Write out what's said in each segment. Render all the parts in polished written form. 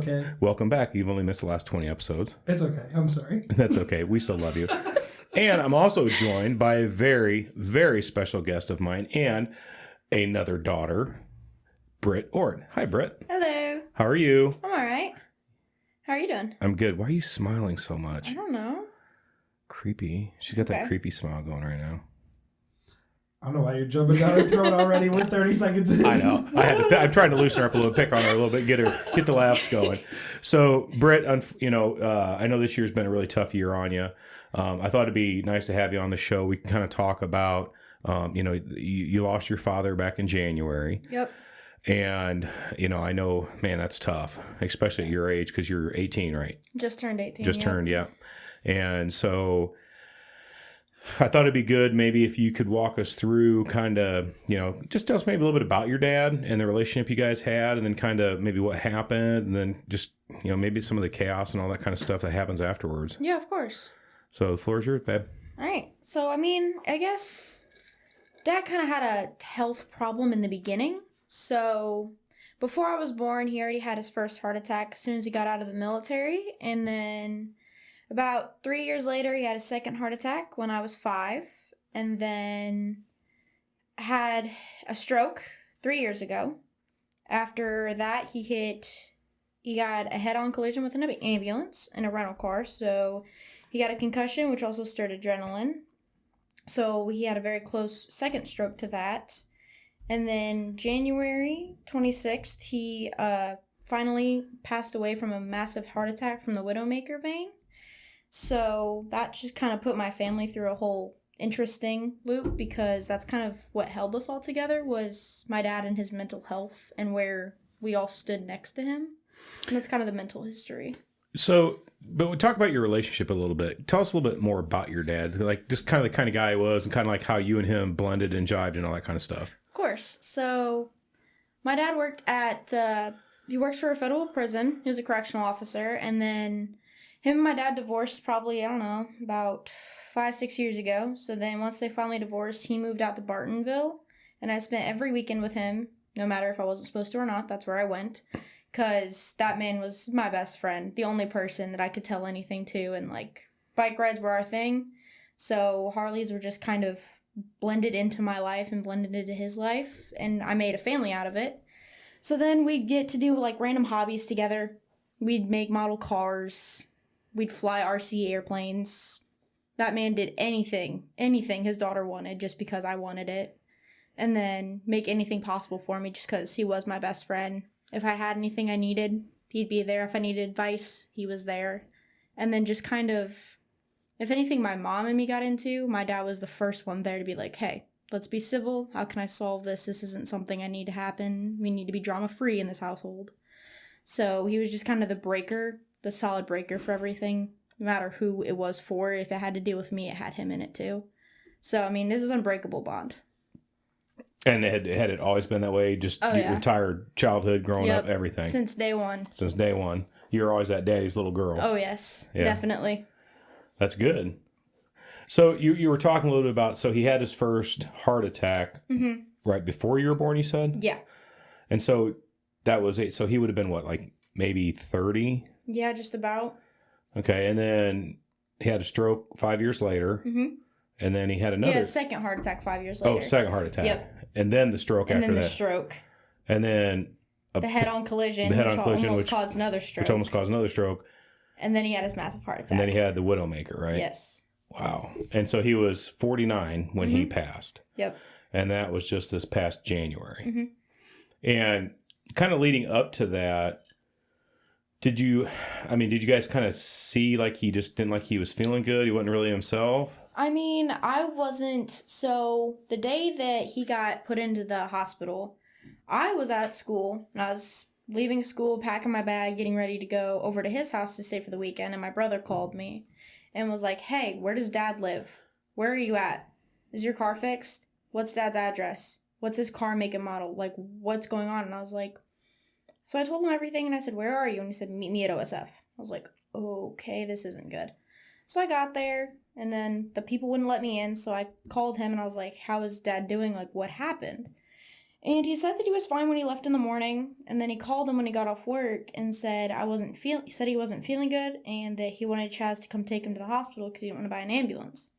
okay. Welcome back. You've only missed the last 20 episodes. It's okay. I'm sorry. That's okay. We still love you. And I'm also joined by a very, very special guest of mine and another daughter, Brit Ort. Hi, Brit. Hello. How are you? I'm all right. How are you doing? I'm good. Why are you smiling so much? I don't know. Creepy. She's got that creepy smile going right now. I don't know why you're jumping down her throat already. We're 30 seconds in. I know. I'm trying to loosen her up a little, pick on her a little bit, get the laughs going. So, Britt, I know this year's been a really tough year on you. I thought it'd be nice to have you on the show. We can kind of talk about, you lost your father back in January. Yep. And, I know, man, that's tough, especially at your age because you're 18, right? Just turned 18. Just turned, yeah. And so I thought it'd be good maybe if you could walk us through kind of, just tell us maybe a little bit about your dad and the relationship you guys had, and then kind of maybe what happened, and then just, maybe some of the chaos and all that kind of stuff that happens afterwards. Yeah, of course. So the floor is yours, babe. All right. So, I guess Dad kind of had a health problem in the beginning. So before I was born, he already had his first heart attack as soon as he got out of the military. And then about 3 years later, he had a second heart attack when I was 5. And then had a stroke 3 years ago. After that, he got a head-on collision with an ambulance in a rental car. So he got a concussion, which also stirred adrenaline. So he had a very close second stroke to that. And then January 26th, he finally passed away from a massive heart attack from the widowmaker vein. So that just kind of put my family through a whole interesting loop, because that's kind of what held us all together, was my dad and his mental health and where we all stood next to him. And that's kind of the mental history. So, but we talk about your relationship a little bit. Tell us a little bit more about your dad, like just kind of the kind of guy he was, and kind of like how you and him blended and jived and all that kind of stuff. Of course. So my dad he works for a federal prison. He was a correctional officer. And then him and my dad divorced probably, about 5-6 years ago. So then once they finally divorced, he moved out to Bartonville. And I spent every weekend with him, no matter if I wasn't supposed to or not. That's where I went. Because that man was my best friend. The only person that I could tell anything to. And bike rides were our thing. So Harleys were just kind of blended into my life and blended into his life, and I made a family out of it. So then we'd get to do random hobbies together. We'd make model cars. We'd fly RC airplanes. That man did anything his daughter wanted just because I wanted it. And then make anything possible for me just because he was my best friend. If I had anything I needed, he'd be there. If I needed advice, he was there. And then just kind of, if anything my mom and me got into, my dad was the first one there to be like, hey, let's be civil. How can I solve this? This isn't something I need to happen. We need to be drama-free in this household. So he was just kind of the solid breaker for everything, no matter who it was for. If it had to deal with me, it had him in it too. So, it was an unbreakable bond. And had it always been that way? Just your entire childhood, growing up, everything? Since day one. You were always that daddy's little girl. Oh, yes. Yeah. Definitely. That's good. So you were talking a little bit about, so he had his first heart attack right before you were born, you said? Yeah. And so that was it. So he would have been what, maybe 30? Yeah, just about. Okay. And then he had a stroke 5 years later. Mm-hmm. And then he had another. He had a second heart attack 5 years later. Oh, second heart attack. Yep. And then the stroke after that. And then the stroke. And then the head-on collision. Which caused another stroke. Which almost caused another stroke. And then he had his massive heart attack. And then he had the widowmaker, right? Yes. Wow. And so he was 49 when he passed. Yep. And that was just this past January. Mm-hmm. And kind of leading up to that, did you guys kind of see he just didn't he was feeling good? He wasn't really himself? I wasn't. So the day that he got put into the hospital, I was at school and I was leaving school, packing my bag, getting ready to go over to his house to stay for the weekend, and my brother called me and was like, hey, where does Dad live? Where are you at? Is your car fixed? What's Dad's address? What's his car make and model? What's going on? And I was like, so I told him everything, and I said, where are you? And he said, meet me at OSF. I was like, okay, this isn't good. So I got there, and then the people wouldn't let me in, so I called him, and I was like, how is Dad doing? What happened? And he said that he was fine when he left in the morning, and then he called him when he got off work and said he said he wasn't feeling good, and that he wanted Chaz to come take him to the hospital because he didn't want to buy an ambulance.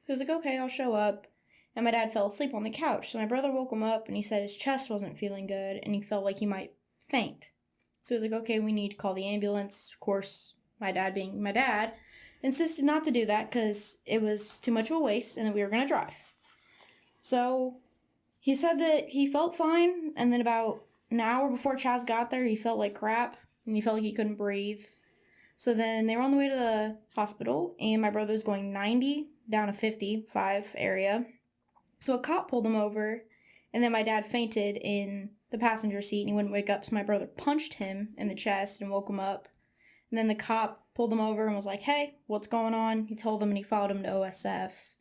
He was like, okay, I'll show up. And my dad fell asleep on the couch, so my brother woke him up, and he said his chest wasn't feeling good, and he felt like he might faint. So he was like, okay, we need to call the ambulance. Of course, my dad being my dad, insisted not to do that because it was too much of a waste and that we were going to drive. So he said that he felt fine, and then about an hour before Chaz got there, he felt like crap, and he felt like he couldn't breathe. So then they were on the way to the hospital, and my brother was going 90 down a 55 area. So a cop pulled him over, and then my dad fainted in the passenger seat, and he wouldn't wake up, so my brother punched him in the chest and woke him up. And then the cop pulled him over and was like, hey, what's going on? He told him, and he followed him to OSF.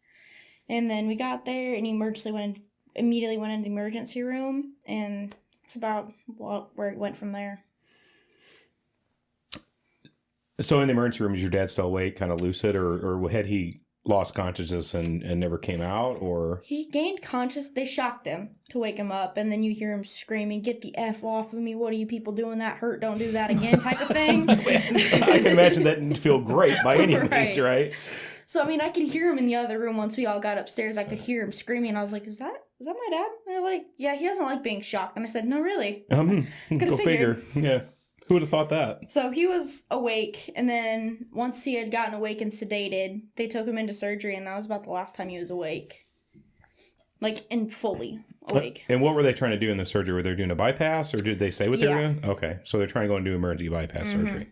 And then we got there, and he immediately went into the emergency room, and it's about where it went from there. So in the emergency room, is your dad still awake, kind of lucid, or had he lost consciousness and never came out, or? He gained consciousness. They shocked him to wake him up, and then you hear him screaming, get the F off of me, what are you people doing, that hurt, don't do that again, type of thing. I can imagine that didn't feel great by any means, right? So, I mean, I could hear him in the other room once we all got upstairs. I could hear him screaming, and I was like, is that my dad? And they're like, yeah, he doesn't like being shocked. And I said, no, really. Go figure. Yeah. Who would have thought that? So he was awake, and then once he had gotten awake and sedated, they took him into surgery, and that was about the last time he was awake. Like, and fully awake. And what were they trying to do in the surgery? Were they doing a bypass, or did they say what they were doing? Okay, so they're trying to go and do emergency bypass surgery.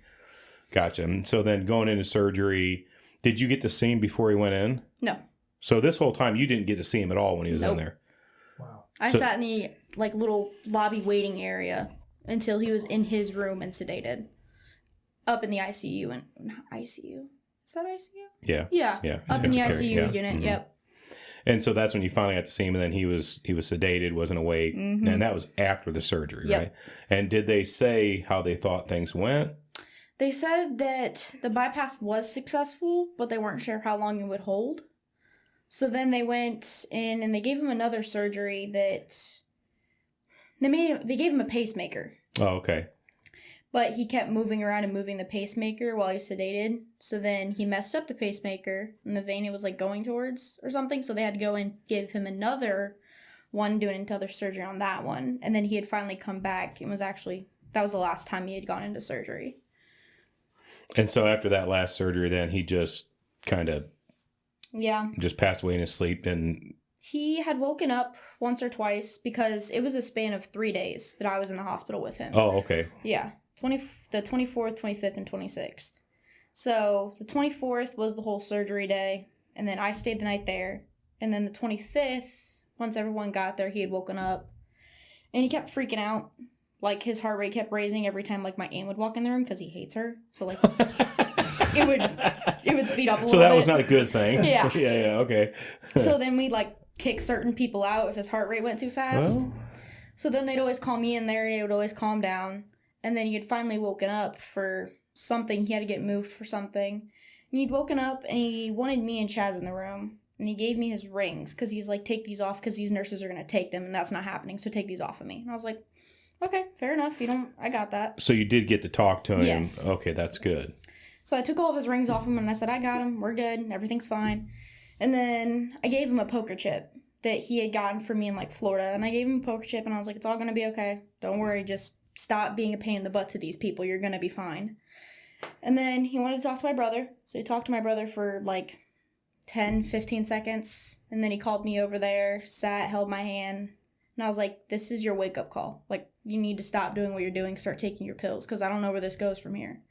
Gotcha. And so then going into surgery, did you get to see him before he went in? No. So this whole time, you didn't get to see him at all when he was in there? Wow. I sat in the, little lobby waiting area until he was in his room and sedated. Up in the ICU. Not ICU. Is that ICU? Yeah. Yeah. Up in the ICU unit, yep. And so that's when you finally got to see him, and then he was sedated, wasn't awake, and that was after the surgery, right? And did they say how they thought things went? They said that the bypass was successful, but they weren't sure how long it would hold. So then they went in and they gave him another surgery that they gave him a pacemaker. Oh, okay. But he kept moving around and moving the pacemaker while he was sedated. So then he messed up the pacemaker and the vein it was going towards or something. So they had to go and give him another one, doing another surgery on that one. And then he had finally come back. That was the last time he had gone into surgery. And so after that last surgery, then he just kind of just passed away in his sleep. And he had woken up once or twice because it was a span of 3 days that I was in the hospital with him. Oh, okay. Yeah. The 24th, 25th, and 26th. So the 24th was the whole surgery day, and then I stayed the night there. And then the 25th, once everyone got there, he had woken up, and he kept freaking out. His heart rate kept raising every time, my aunt would walk in the room because he hates her. So, it would speed up a little bit. So that was not a good thing. Yeah. Yeah, okay. So then we'd, kick certain people out if his heart rate went too fast. Well. So then they'd always call me in there, and it would always calm down. And then he had finally woken up for something. He had to get moved for something. And he'd woken up, and he wanted me and Chaz in the room. And he gave me his rings, because he's take these off, because these nurses are going to take them, and that's not happening, so take these off of me. And I was like, okay, fair enough. I got that. So you did get to talk to him. Yes. Okay, that's good. So I took all of his rings off him, and I said, I got him. We're good. Everything's fine. And then I gave him a poker chip that he had gotten for me in, Florida. And I gave him a poker chip, and I was like, it's all going to be okay. Don't worry. Just stop being a pain in the butt to these people. You're going to be fine. And then he wanted to talk to my brother. So he talked to my brother for 10, 15 seconds. And then he called me over there, sat, held my hand. And I was like, this is your wake-up call. You need to stop doing what you're doing, start taking your pills, because I don't know where this goes from here.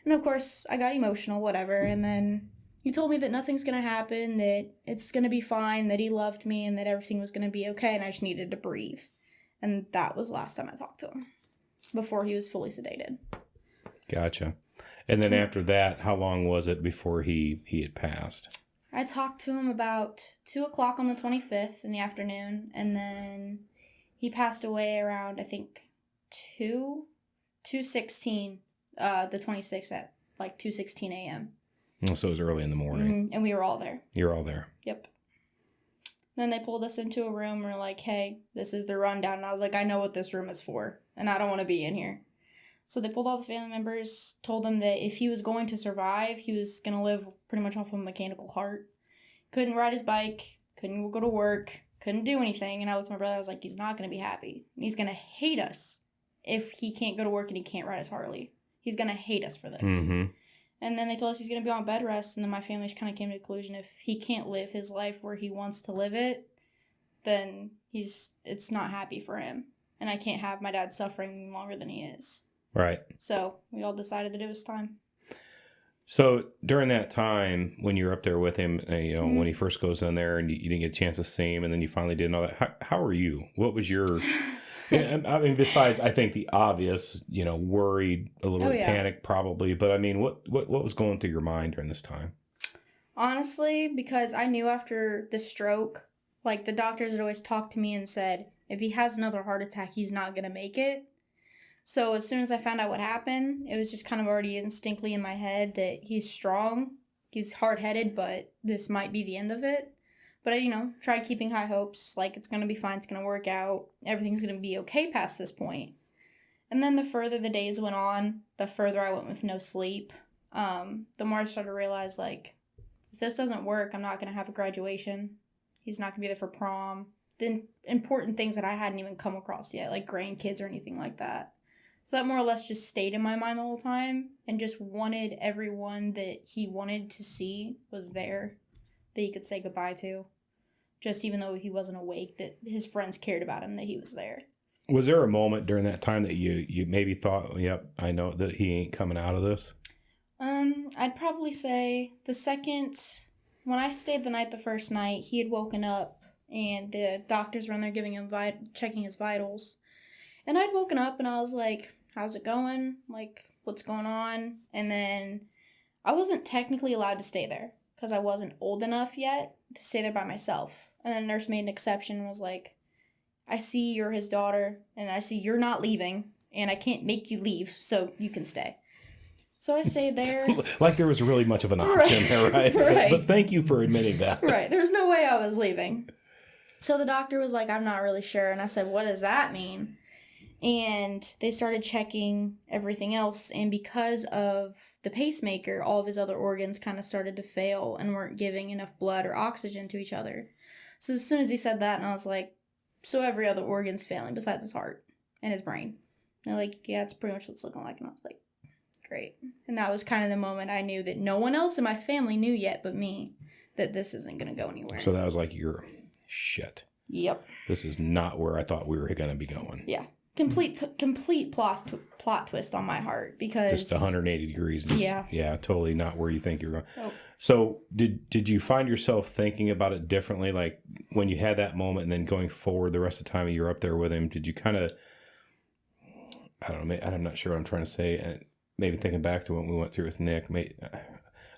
And of course, I got emotional, whatever. And then he told me that nothing's going to happen, that it's going to be fine, that he loved me, and that everything was going to be okay, and I just needed to breathe. And that was the last time I talked to him, before he was fully sedated. Gotcha. And then after that, how long was it before he had passed? I talked to him about 2 o'clock on the 25th in the afternoon, and then he passed away around, I think, 2:16, the 26th at 2:16 a.m. So it was early in the morning. And we were all there. You're all there. Yep. Then they pulled us into a room and were like, hey, this is the rundown. And I was like, I know what this room is for, and I don't want to be in here. So they pulled all the family members, told them that if he was going to survive, he was going to live pretty much off of a mechanical heart. Couldn't ride his bike, couldn't go to work, couldn't do anything. And I looked at my brother, I was like, he's not going to be happy. And he's going to hate us if he can't go to work and he can't ride his Harley. He's going to hate us for this. Mm-hmm. And then they told us he's going to be on bed rest. And then my family just kind of came to the conclusion, if he can't live his life where he wants to live it, then it's not happy for him. And I can't have my dad suffering longer than he is. Right. So we all decided that it was time. So during that time when you were up there with him, Mm-hmm. when he first goes in there and you didn't get a chance to see him and then you finally did and all that, how are you? What was your... I mean, besides, I think the obvious, worried, a little bit panicked probably. But I mean, what was going through your mind during this time? Honestly, because I knew after the stroke, like the doctors had always talked to me and said, if he has another heart attack, he's not going to make it. So as soon as I found out what happened, it was just kind of already instinctively in my head that he's strong, he's hard-headed, but this might be the end of it. But I, tried keeping high hopes, like it's going to be fine, it's going to work out, everything's going to be okay past this point. And then the further the days went on, the further I went with no sleep. The more I started to realize, like, if this doesn't work, I'm not going to have a graduation. He's not going to be there for prom. The important things that I hadn't even come across yet, like grandkids or anything like that. So that more or less just stayed in my mind the whole time and just wanted everyone that he wanted to see was there, that he could say goodbye to. Just even though he wasn't awake, that his friends cared about him, that he was there. Was there a moment during that time that you maybe thought, yep, I know that he ain't coming out of this? I'd probably say when I stayed the night the first night, he had woken up and the doctors were in there giving him checking his vitals. And I'd woken up and I was like, how's it going? Like, what's going on? And then I wasn't technically allowed to stay there because I wasn't old enough yet to stay there by myself. And then the nurse made an exception and was like, I see you're his daughter and I see you're not leaving and I can't make you leave, so you can stay. So I stayed there. Like there was really much of an option there, right? Right. But thank you for admitting that. Right. There's no way I was leaving. So the doctor was like, I'm not really sure. And I said, what does that mean? And they started checking everything else. And because of the pacemaker, all of his other organs kind of started to fail and weren't giving enough blood or oxygen to each other. So as soon as he said that, and I was like, so every other organ's failing besides his heart and his brain. And they're like, yeah, it's pretty much what it's looking like. And I was like, great. And that was kind of the moment I knew that no one else in my family knew yet but me, that this isn't going to go anywhere. So that was like your shit. Yep. This is not where I thought we were going to be going. Yeah. Complete plot twist on my heart because... Just 180 degrees. Just, yeah, totally not where you think you're going. Oh. So did you find yourself thinking about it differently? Like when you had that moment and then going forward the rest of the time you were up there with him, did you kind of... I don't know. I'm not sure what I'm trying to say. And maybe thinking back to when we went through with Nick.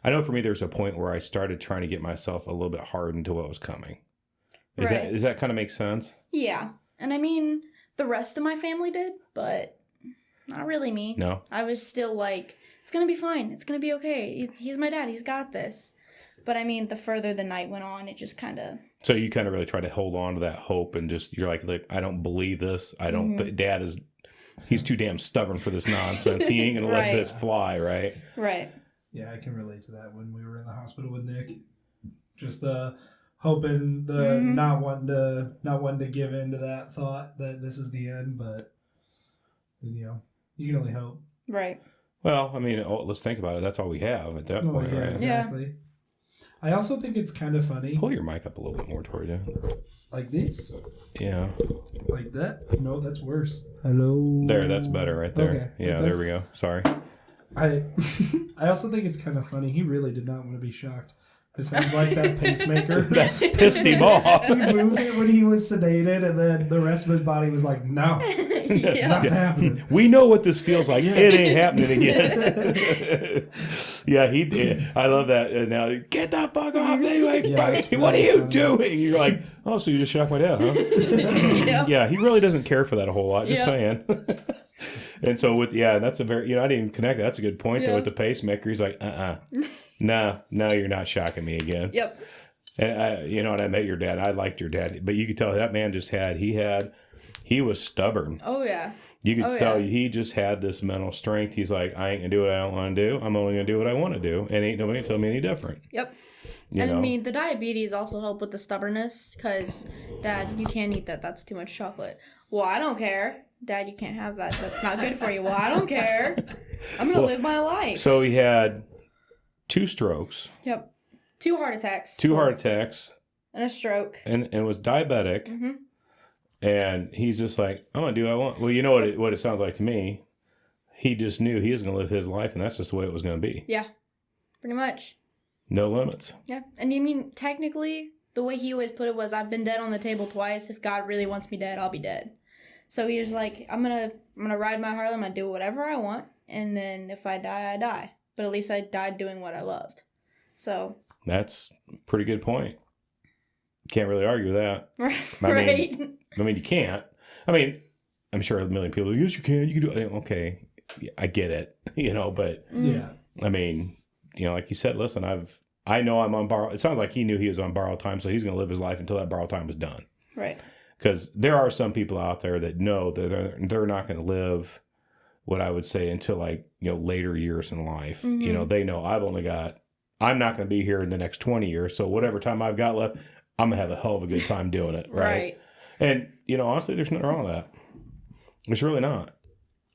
I know for me there's a point where I started trying to get myself a little bit hardened to what was coming. Does that kind of make sense? Yeah. And I mean... The rest of my family did, but not really me. No. I was still like, it's going to be fine. It's going to be okay. He's my dad. He's got this. But I mean, the further the night went on, it just kind of... So you kind of really try to hold on to that hope and just, you're like, look, I don't believe this. I don't, Dad is, he's too damn stubborn for this nonsense. He ain't going to let this fly, right? Right. Yeah, I can relate to that when we were in the hospital with Nick. Just the... hoping not wanting to give in to that thought that this is the end, but you can only hope. Right. Well, I mean, let's think about it. That's all we have at that point, yeah, right? Exactly. Yeah. I also think it's kind of funny. Pull your mic up a little bit more toward you. Like this? Yeah. Like that? No, that's worse. Hello. There, that's better right there. Okay. Yeah, there we go. Sorry. I also think it's kind of funny. He really did not want to be shocked. It sounds like that pacemaker. That pissed him off. He moved it when he was sedated, and then the rest of his body was like, no, not happening. We know what this feels like. It ain't happening again. Yeah, he did. I love that. And now, get the fuck off me. Like, what are you doing? You're like, oh, so you just shocked my dad, huh? Yeah, he really doesn't care for that a whole lot. Just saying. And so that's a very, I didn't even connect that. That's a good point, though, with the pacemaker. He's like, no, you're not shocking me again. Yep. And I met your dad. I liked your dad, but you could tell that man he was stubborn. Oh yeah. You could tell he just had this mental strength. He's like, I ain't gonna do what I don't want to do. I'm only gonna do what I want to do, and ain't nobody gonna tell me any different. Yep. You know? I mean, the diabetes also helped with the stubbornness, because, Dad, you can't eat that. That's too much chocolate. Well, I don't care. Dad, you can't have that. That's not good for you. Well, I don't care. I'm going to live my life. So he had 2 strokes. Yep. 2 heart attacks. 2 heart attacks. And a stroke. And was diabetic. Mm-hmm. And he's just like, I'm going to do what I want. Well, you know what it sounds like to me? He just knew he was going to live his life, and that's just the way it was going to be. Yeah. Pretty much. No limits. Yeah. And I mean, technically, the way he always put it was, I've been dead on the table twice. If God really wants me dead, I'll be dead. So he was like, I'm gonna ride my Harley, I'm gonna do whatever I want, and then if I die, I die. But at least I died doing what I loved. So that's a pretty good point. Can't really argue with that. Right. I mean, you can't. I mean, I'm sure a million people are, yes, you can. You can do it. Okay, I get it. But yeah. I mean, like you said, listen, I know I'm on borrowed. It sounds like he knew he was on borrowed time, so he's going to live his life until that borrowed time was done. Right. Because there are some people out there that know that they're not going to live what I would say until later years in life. Mm-hmm. They know I'm not going to be here in the next 20 years. So whatever time I've got left, I'm going to have a hell of a good time doing it. Right. And, honestly, there's nothing wrong with that. It's really not.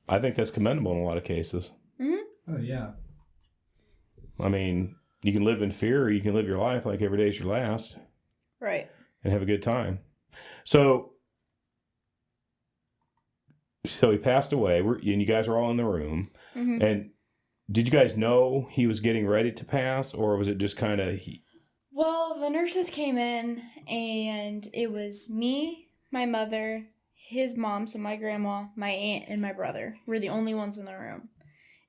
I think that's commendable in a lot of cases. Mm-hmm. Oh, yeah. I mean, you can live in fear, or you can live your life like every day's your last. Right. And have a good time. So he passed away, and you guys were all in the room. Mm-hmm. And did you guys know he was getting ready to pass, or was it just kind of... Well, the nurses came in, and it was me, my mother, his mom, so my grandma, my aunt, and my brother were the only ones in the room.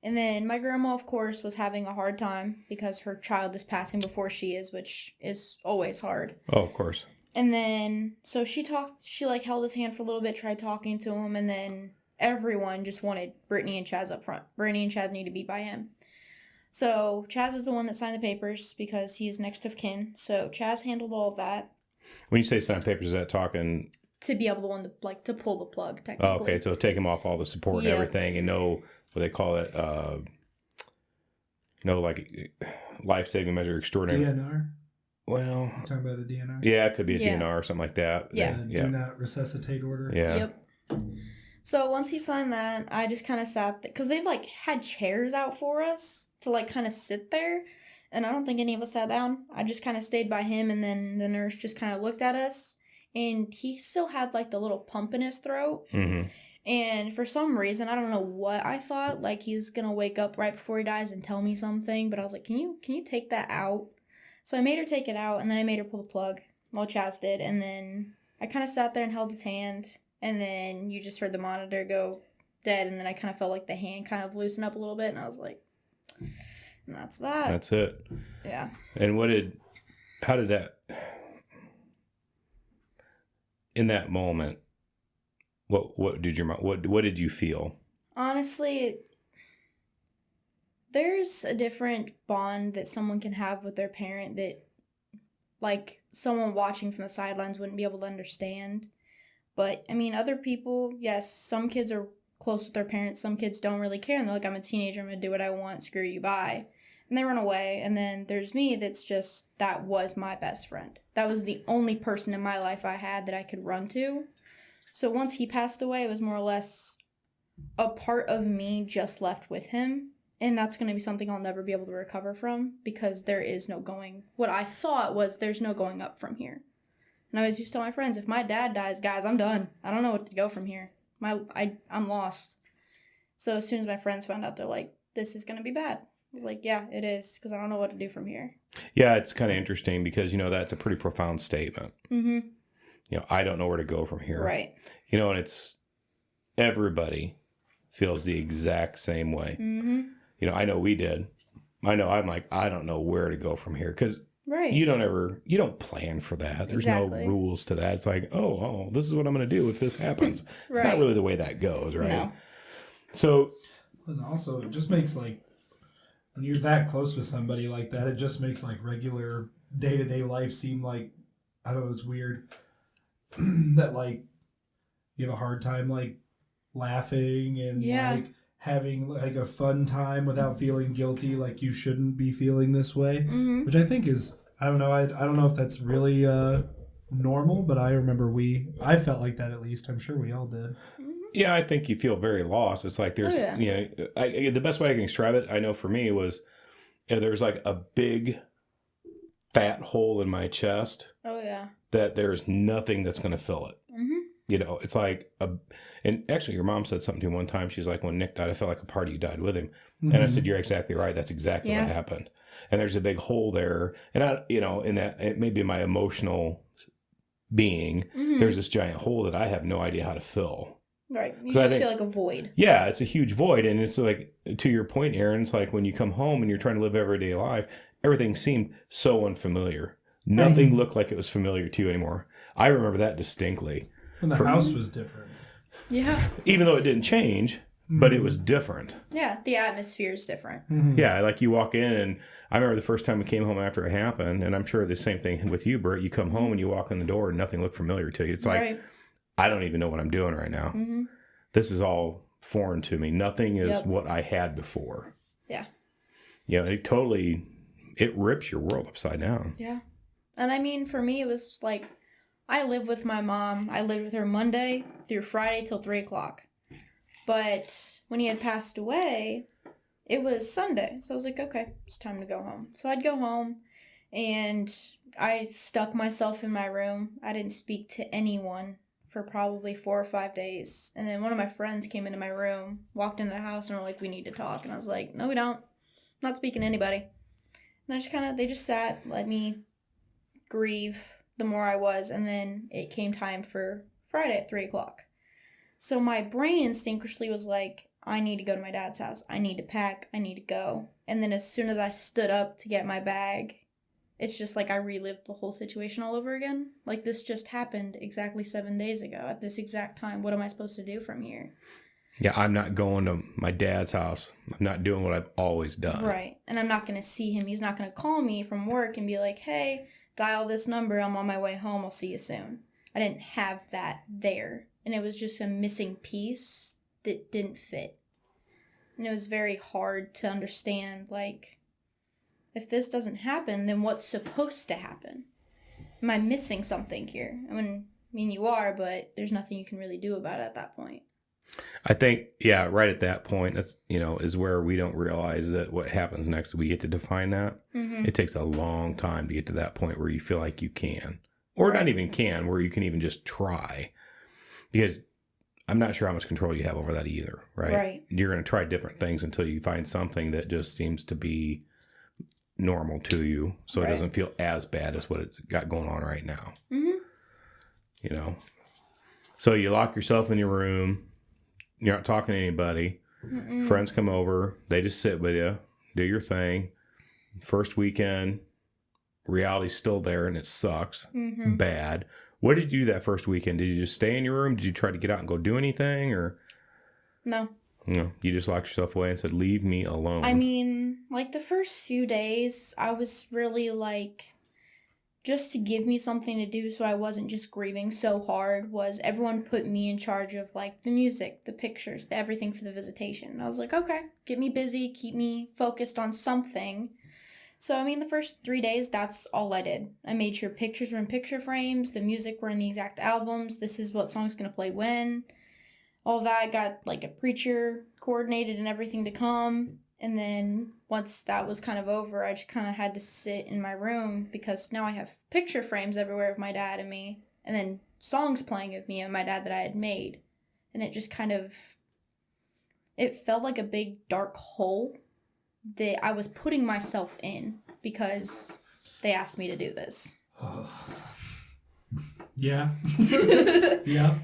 And then my grandma, of course, was having a hard time because her child is passing before she is, which is always hard. Oh, of course. And then, so she held his hand for a little bit, tried talking to him, and then everyone just wanted Brittany and Chaz up front. Brittany and Chaz need to be by him. So Chaz is the one that signed the papers because he's next of kin. So Chaz handled all of that. When you say sign papers, is that talking... To be able to pull the plug, technically. Oh, okay, so take him off all the support and everything, and know what they call it, life-saving measure extraordinary. DNR? Well... You're talking about a DNR? Yeah, it could be a DNR or something like that. Yeah. Do not resuscitate order? Yeah. Yep. So once he signed that, I just kind of sat there, because they've had chairs out for us to kind of sit there, and I don't think any of us sat down. I just kind of stayed by him, and then the nurse just kind of looked at us, and he still had the little pump in his throat. Mm-hmm. And for some reason, I don't know what I thought, he was gonna wake up right before he dies and tell me something, but I was like, can you take that out? So I made her take it out, and then I made her pull the plug. Well, Chaz did, and then I kind of sat there and held his hand, and then you just heard the monitor go dead, and then I kind of felt the hand kind of loosen up a little bit, and I was like, and that's that. That's it. Yeah. And how did that, in that moment, what did you feel? Honestly, there's a different bond that someone can have with their parent that, someone watching from the sidelines wouldn't be able to understand. But, I mean, other people, yes, some kids are close with their parents, some kids don't really care, and they're like, I'm a teenager, I'm going to do what I want, screw you, bye. And they run away, and then there's me that was my best friend. That was the only person in my life I had that I could run to. So once he passed away, it was more or less a part of me just left with him, and that's going to be something I'll never be able to recover from, because there is no going, what I thought was there's no going up from here. And I always used to tell my friends, if my dad dies, guys, I'm done. I don't know what to go from here. I'm lost. So as soon as my friends found out, they're like, this is going to be bad. I was like, yeah, it is, because I don't know what to do from here. Yeah, it's kind of interesting because, that's a pretty profound statement. Mm-hmm. I don't know where to go from here. Right. And it's, everybody feels the exact same way. Mm-hmm. I know we did. I'm like, I don't know where to go from here because right. you don't plan for that. There's exactly. no rules to that. It's like, oh, this is what I'm going to do if this happens. It's right. not really the way that goes, right? No. So. And also, it just makes when you're that close with somebody like that, it just makes like regular day-to-day life seem like, I don't know, it's weird that like you have a hard time like laughing and like having like a fun time without feeling guilty, like you shouldn't be feeling this way, which I think is, I don't know, I don't know if that's really normal, but I remember I felt like that, at least. I'm sure we all did. Yeah, I think you feel very lost. It's like there's, the best way I can describe it, I know for me was, there's like a big fat hole in my chest. Oh, yeah. That there's nothing that's going to fill it. It's like and actually your mom said something to me one time. She's like, when Nick died, I felt like a part of you died with him. And I said, you're exactly right. That's exactly what happened. And there's a big hole there. And I, in that, it may be my emotional being, there's this giant hole that I have no idea how to fill. Right. You just feel like a void. Yeah, it's a huge void. And it's like, to your point, Aaron, it's like when you come home and you're trying to live everyday life, everything seemed so unfamiliar. Nothing looked like it was familiar to you anymore. I remember that distinctly. And the house was different. Yeah. Even though it didn't change, but it was different. Yeah, the atmosphere is different. Yeah, like you walk in, and I remember the first time we came home after it happened, and I'm sure the same thing with you, Britt. You come home and you walk in the door and nothing looked familiar to you. It's like, I don't even know what I'm doing right now. This is all foreign to me. Nothing is what I had before. Yeah. It rips your world upside down. Yeah. And I mean, for me, it was like, I live with my mom. I lived with her Monday through Friday till 3 o'clock. But when he had passed away, it was Sunday. So I was like, okay, it's time to go home. So I'd go home, and I stuck myself in my room. I didn't speak to anyone for probably 4 or 5 days. And then one of my friends came into my room, walked into the house, and were like, we need to talk. And I was like, no, we don't. I'm not speaking to anybody. And they just sat, let me grieve the more I was, and then it came time for Friday at 3 o'clock. So my brain instinctually was like, I need to go to my dad's house. I need to pack. I need to go. And then as soon as I stood up to get my bag, it's just like I relived the whole situation all over again. Like, this just happened exactly 7 days ago at this exact time. What am I supposed to do from here? Yeah, I'm not going to my dad's house. I'm not doing what I've always done. Right. And I'm not going to see him. He's not going to call me from work and be like, hey, dial this number. I'm on my way home. I'll see you soon. I didn't have that there. And it was just a missing piece that didn't fit. And it was very hard to understand, like, if this doesn't happen, then what's supposed to happen? Am I missing something here? I mean, you are, but there's nothing you can really do about it at that point. I think, right at that point, that's, is where we don't realize that what happens next, we get to define that. It takes a long time to get to that point where you feel like you can, or not even can, where you can even just try. Because I'm not sure how much control you have over that either, right? Right. You're going to try different things until you find something that just seems to be normal to you, so it doesn't feel as bad as what it's got going on right now. So you lock yourself in your room. You're not talking to anybody. Friends come over. They just sit with you, do your thing. First weekend, reality's still there, and it sucks. Bad. What did you do that first weekend? Did you just stay in your room? Did you try to get out and go do anything? Or No. No, you just locked yourself away and said, leave me alone. I mean, like, the first few days, I was really, like, just to give me something to do so I wasn't just grieving so hard, was everyone put me in charge of, like, the music, the pictures, everything for the visitation. And I was like, okay, get me busy, keep me focused on something. So, I mean, the first 3 days, that's all I did. I made sure pictures were in picture frames, the music were in the exact albums, this is what song's going to play when. All that, got, like, a preacher coordinated and everything to come. And then once that was kind of over, I just kind of had to sit in my room because now I have picture frames everywhere of my dad and me. And then songs playing of me and my dad that I had made. And it just kind of, it felt like a big dark hole that I was putting myself in because they asked me to do this. Yeah. Yeah.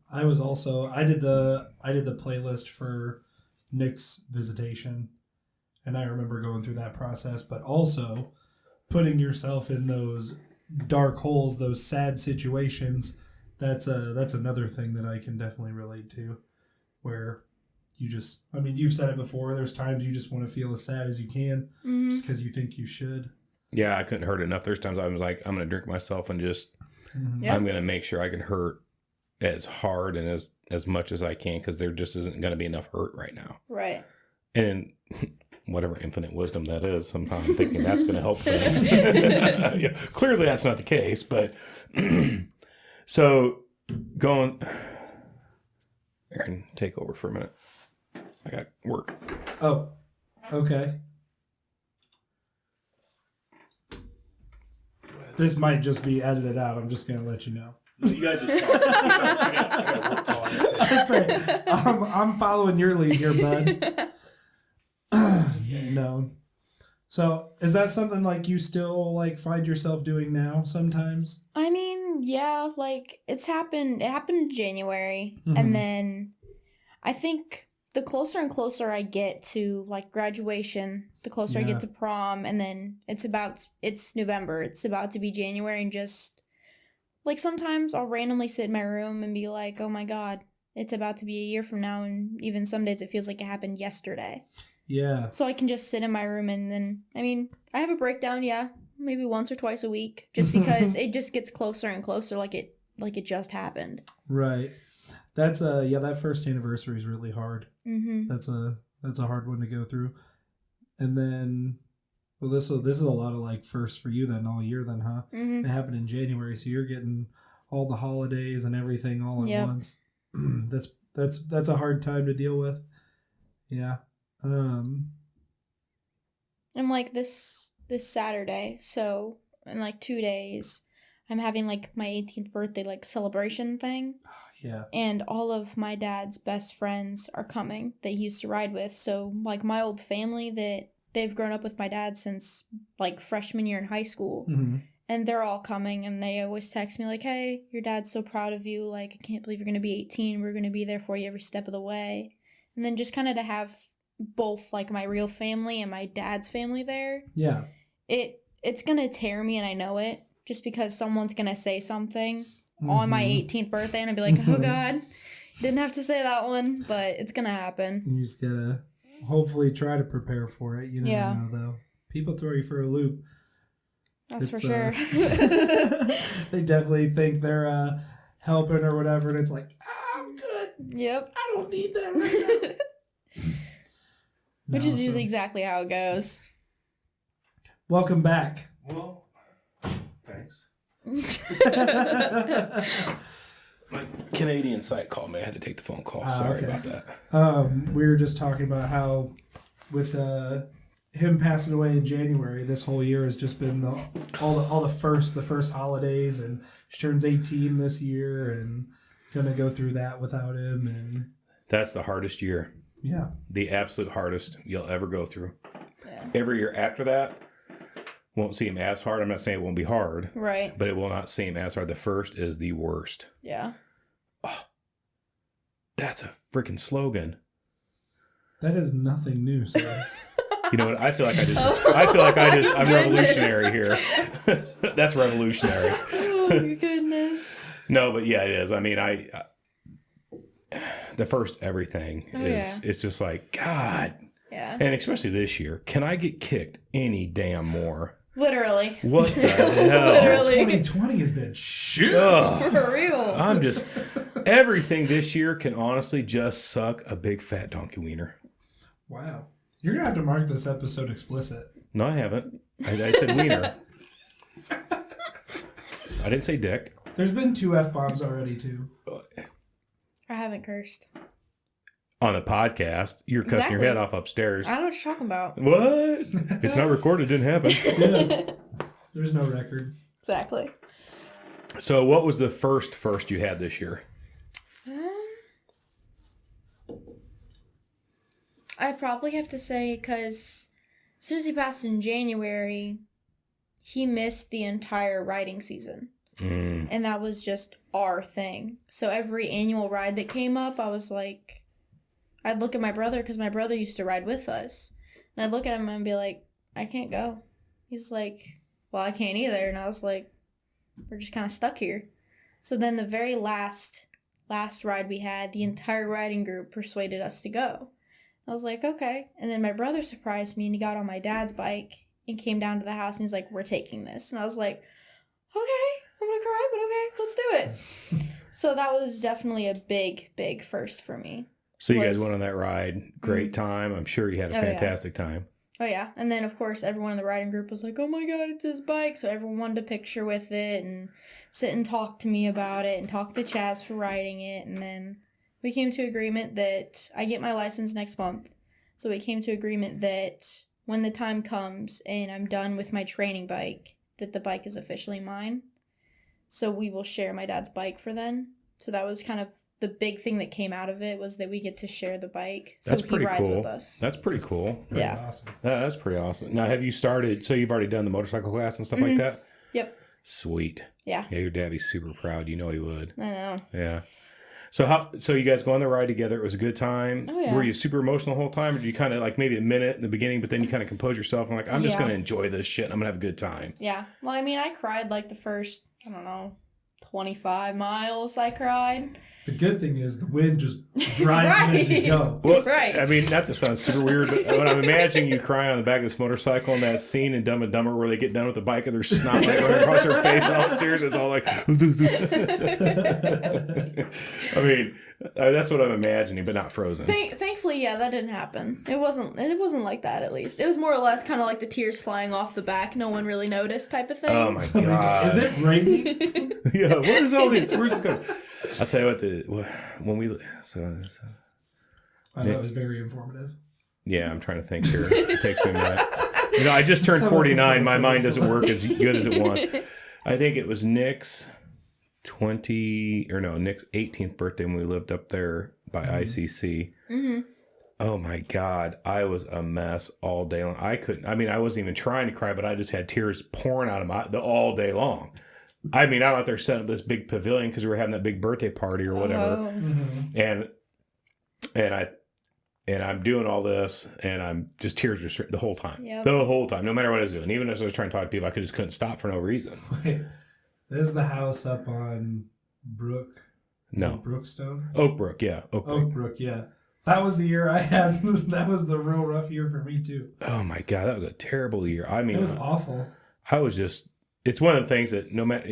I did the playlist for Nick's visitation, and I remember going through that process, but also putting yourself in those dark holes, those sad situations. That's another thing that I can definitely relate to, where I mean, you've said it before. There's times you just want to feel as sad as you can, just because you think you should. Yeah, I couldn't hurt enough. There's times I was like, I'm going to drink myself and just, Yep. I'm going to make sure I can hurt as hard and as much as I can, because there just isn't going to be enough hurt right now. Right. And whatever infinite wisdom that is, sometimes I'm thinking that's going to help things. Yeah, clearly that's not the case, but so going, Aaron, take over for a minute. I got work. Oh, okay. This might just be edited out. I'm just going to let you know. You guys just talk. I got work call. I say, I'm following your lead here, bud. No. So is that something like you still like find yourself doing now sometimes? I mean, yeah, like it happened in January, and then I think the closer and closer I get to like graduation, the closer I get to prom, and then it's November, it's about to be January, and just like sometimes I'll randomly sit in my room and be like, oh my God, it's about to be a year from now, and even some days it feels like it happened yesterday. Yeah. So I can just sit in my room, and then, I mean, I have a breakdown, maybe once or twice a week, just because it just gets closer and closer, like it just happened. Right. That's that first anniversary is really hard. Mm-hmm. That's a hard one to go through. And then, well, this is a lot of like firsts for you then all year then, huh? Mm-hmm. It happened in January, so you're getting all the holidays and everything all at once. That's a hard time to deal with. Yeah. And like this Saturday, so in like 2 days, I'm having like my 18th birthday like celebration thing. Yeah. And all of my dad's best friends are coming that he used to ride with. So like my old family that they've grown up with my dad since like freshman year in high school. Mm-hmm. And they're all coming, and they always text me like, hey, your dad's so proud of you. Like, I can't believe you're going to be 18. We're going to be there for you every step of the way. And then just kind of to have both like my real family and my dad's family there. Yeah. It's going to tear me, and I know it, just because someone's going to say something on my 18th birthday, and I'll be like, oh God, didn't have to say that one, but it's going to happen. You just got to hopefully try to prepare for it. You never know, though. People throw you for a loop. That's for sure. They definitely think they're helping or whatever, and it's like, I'm good. Yep. I don't need that right now. Which is usually exactly how it goes. Welcome back. Well, thanks. My Canadian site called me. I had to take the phone call. Sorry about that. We were just talking about how with him passing away in January, this whole year has just been all the first holidays, and she turns 18 this year, and gonna go through that without him, and That's the hardest year. yeah, The absolute hardest you'll ever go through. Yeah. Every year after that won't seem as hard. I'm not saying it won't be hard, Right. but it will not seem as hard. The first is the worst. Yeah. That's a freaking slogan. that is nothing new. So You know what? I feel like I'm revolutionary here. That's revolutionary. Oh my goodness. No, but yeah, it is. I mean, the first everything is, it's just like, God. Yeah. And especially this year, can I get kicked any damn more? Literally. What the hell? Literally. 2020 has been shit. For real. I'm just, everything this year can honestly just suck a big fat donkey wiener. Wow, you're gonna have to mark this episode explicit. No, I haven't. I said wiener. I didn't say dick. There's been 2 F-bombs already too. I haven't cursed. On the podcast, you're cussing your Exactly. head off upstairs. I don't know what you're talking about. What? It's not recorded. Didn't happen. Yeah. There's no record. Exactly. So, what was the first you had this year? I'd probably have to say, because as soon as he passed in January, he missed the entire riding season. And that was just our thing. So every annual ride that came up, I was like, I'd look at my brother, because my brother used to ride with us. And I'd look at him and be like, I can't go. He's like, well, I can't either. And I was like, we're just kind of stuck here. So then the very last last ride we had, the entire riding group persuaded us to go. I was like, okay. And then my brother surprised me and he got on my dad's bike and came down to the house and he's like, we're taking this. And I was like, okay, I'm going to cry, but okay, let's do it. So that was definitely a big, big first for me. So you guys went on that ride. Great time. I'm sure you had a fantastic time. Oh, yeah. And then, of course, everyone in the riding group was like, oh, my God, it's his bike. So everyone wanted a picture with it and sit and talk to me about it and talk to Chaz for riding it. And then we came to agreement that I get my license next month. So we came to agreement that when the time comes and I'm done with my training bike, that the bike is officially mine. So we will share my dad's bike for then. So that was kind of the big thing that came out of it, was that we get to share the bike. So that's he pretty rides cool. with us. That's pretty cool. Pretty Yeah. awesome. That's pretty awesome. Now, have you started? So you've already done the motorcycle class and stuff like that? Yep. Sweet. Yeah. Yeah, your daddy's super proud. You know he would. I know. Yeah. So you guys go on the ride together. It was a good time. Oh, yeah. Were you super emotional the whole time, or did you kind of like maybe a minute in the beginning, but then you kind of compose yourself and like, I'm just Yeah. going to enjoy this shit and I'm going to have a good time? Yeah. Well, I mean, I cried like the first, 25 miles I cried. The good thing is the wind just drives me as you go. Well, Right. I mean, not to sound super weird, but when I'm imagining you crying on the back of this motorcycle in that scene in Dumb and Dumber where they get done with the bike and there's snot like going across their face, all the tears, it's all like. I mean, that's what I'm imagining, but not frozen. Thankfully, yeah, that didn't happen. It wasn't like that, at least. It was more or less kind of like the tears flying off the back, no one really noticed type of thing. Oh my Somebody's god! like, is it raining? Yeah, what is all this? Where's this going? I'll tell you what. When we so I thought it was very informative. yeah, I'm trying to think here. It takes me a minute. I just turned 49. My mind doesn't work as good as it was. I think it was Nick's 18th birthday when we lived up there by ICC. Mm-hmm. Oh my God, I was a mess all day long. I wasn't even trying to cry, but I just had tears pouring out of all day long. I mean, I'm out there setting up this big pavilion because we were having that big birthday party or whatever. And I'm doing all this and I'm just tears the whole time. Yep. The whole time, no matter what I was doing. Even as I was trying to talk to people, I just couldn't stop for no reason. Wait, this is the house up on Brook. No. Brookstone? Oakbrook, yeah. Oakbrook, yeah. That was the year I had. That was the real rough year for me, too. Oh, my God. That was a terrible year. I mean, it was awful. I was just, it's one of the things that no matter,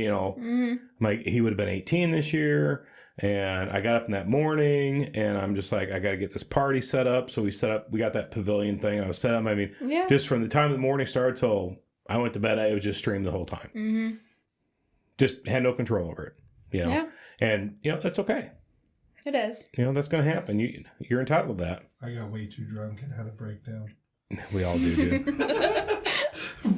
like he would have been 18 this year. And I got up in that morning and I'm just like, I got to get this party set up. So we got that pavilion thing. I was set up. I mean, just from the time the morning started till I went to bed, I was just streamed the whole time. Mm-hmm. Just had no control over it, Yeah. And, that's okay. It is. That's going to happen. You're entitled to that. I got way too drunk and had a breakdown. We all do, dude.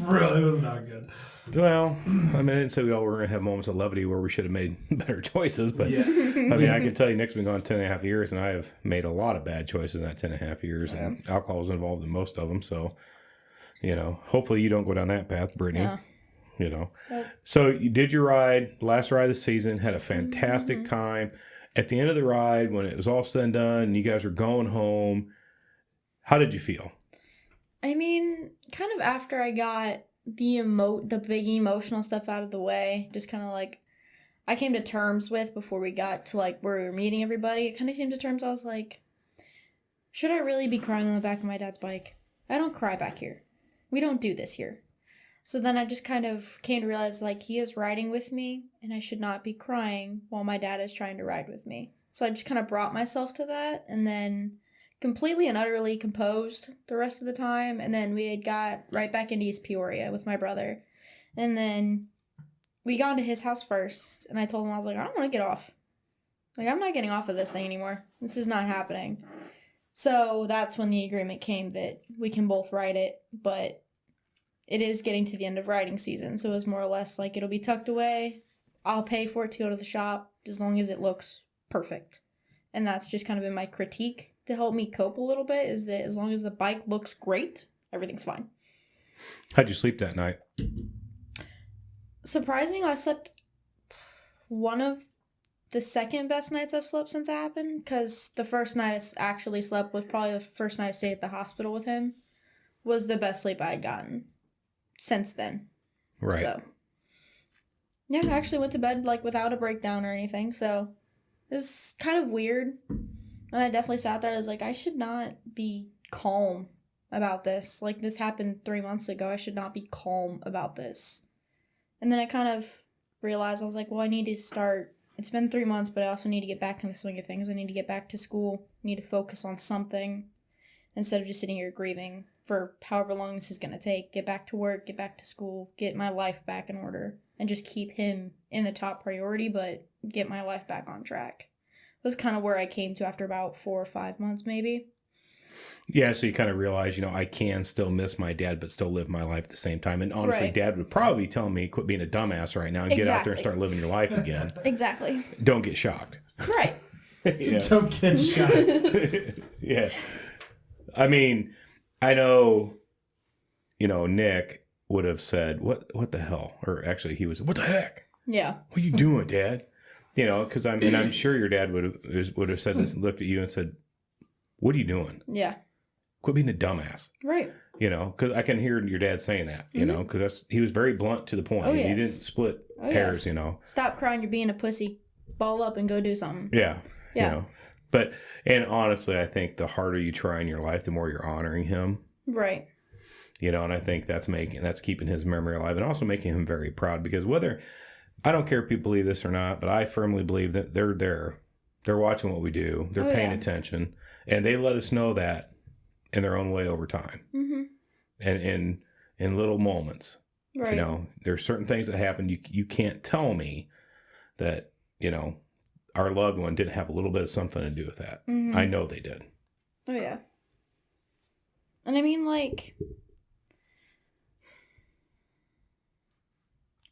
Really, it was not good. Well, I mean, I didn't say we all were going to have moments of levity where we should have made better choices, but I mean, I can tell you Nick's been gone 10 and a half years, and I have made a lot of bad choices in that 10 and a half years, and alcohol was involved in most of them, so, hopefully you don't go down that path, Brittany. Yeah. So you did your ride, last ride of the season, had a fantastic time. At the end of the ride, when it was all said and done, and you guys were going home, how did you feel? I mean, kind of after I got the big emotional stuff out of the way, just kind of like I came to terms with before we got to like where we were meeting everybody. It kind of came to terms. I was like, should I really be crying on the back of my dad's bike? I don't cry back here. We don't do this here. So then I just kind of came to realize like he is riding with me and I should not be crying while my dad is trying to ride with me. So I just kind of brought myself to that and then completely and utterly composed the rest of the time. And then we had got right back into East Peoria with my brother. And then we got into his house first. And I told him, I was like, I don't want to get off. Like, I'm not getting off of this thing anymore. This is not happening. So that's when the agreement came that we can both ride it. But it is getting to the end of riding season. So it was more or less like it'll be tucked away. I'll pay for it to go to the shop as long as it looks perfect. And that's just kind of been my critique to help me cope a little bit, is that as long as the bike looks great, everything's fine. How'd you sleep that night? Surprisingly, I slept one of the second best nights I've slept since it happened, because the first night I actually slept was probably the first night I stayed at the hospital with him, was the best sleep I had gotten since then. Right. So, yeah, I actually went to bed like without a breakdown or anything, so It's kind of weird. And I definitely sat there. I was like, I should not be calm about this. Like, this happened 3 months ago. I should not be calm about this. And then I kind of realized, I was like, well, I need to start. It's been 3 months, but I also need to get back in the swing of things. I need to get back to school. I need to focus on something instead of just sitting here grieving for however long this is going to take. Get back to work, get back to school, get my life back in order, and just keep him in the top priority, but get my life back on track. Was kind of where I came to after about 4 or 5 months, maybe. Yeah, so you kind of realize, I can still miss my dad, but still live my life at the same time. And honestly, Dad would probably be telling me, quit being a dumbass right now and get out there and start living your life again. Exactly. Don't get shocked. Right. Don't get shocked. Yeah. I mean, I know, Nick would have said, what the hell? Or actually, he was, what the heck? Yeah. What are you doing, Dad? Because I'm sure your dad would have said this and looked at you and said, what are you doing? Yeah. Quit being a dumbass. Right. Because I can hear your dad saying that, because he was very blunt to the point. Oh, yes. He didn't split hairs, Stop crying, you're being a pussy. Ball up and go do something. Yeah. Yeah. And honestly, I think the harder you try in your life, the more you're honoring him. Right. And I think that's keeping his memory alive and also making him very proud, because I don't care if people believe this or not, but I firmly believe that they're there. They're watching what we do. They're paying attention. And they let us know that in their own way over time. Mm-hmm. And in little moments. Right. There's certain things that happen. You can't tell me that, our loved one didn't have a little bit of something to do with that. Mm-hmm. I know they did. Oh, yeah. And I mean,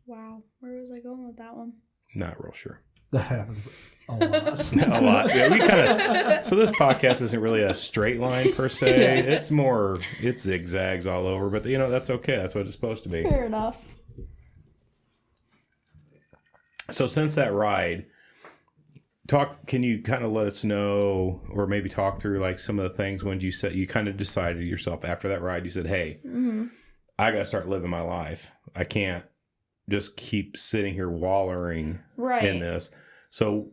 wow, where was I going with that one? Not real sure. That happens a lot. A lot. Yeah, so this podcast isn't really a straight line per se. Yeah. It's zigzags all over, but that's okay. That's what it's supposed to be. Fair enough. So since that ride, can you kind of let us know, or maybe talk through some of the things when you kind of decided yourself after that ride, you said, hey, I got to start living my life. I can't just keep sitting here wallowing in this. So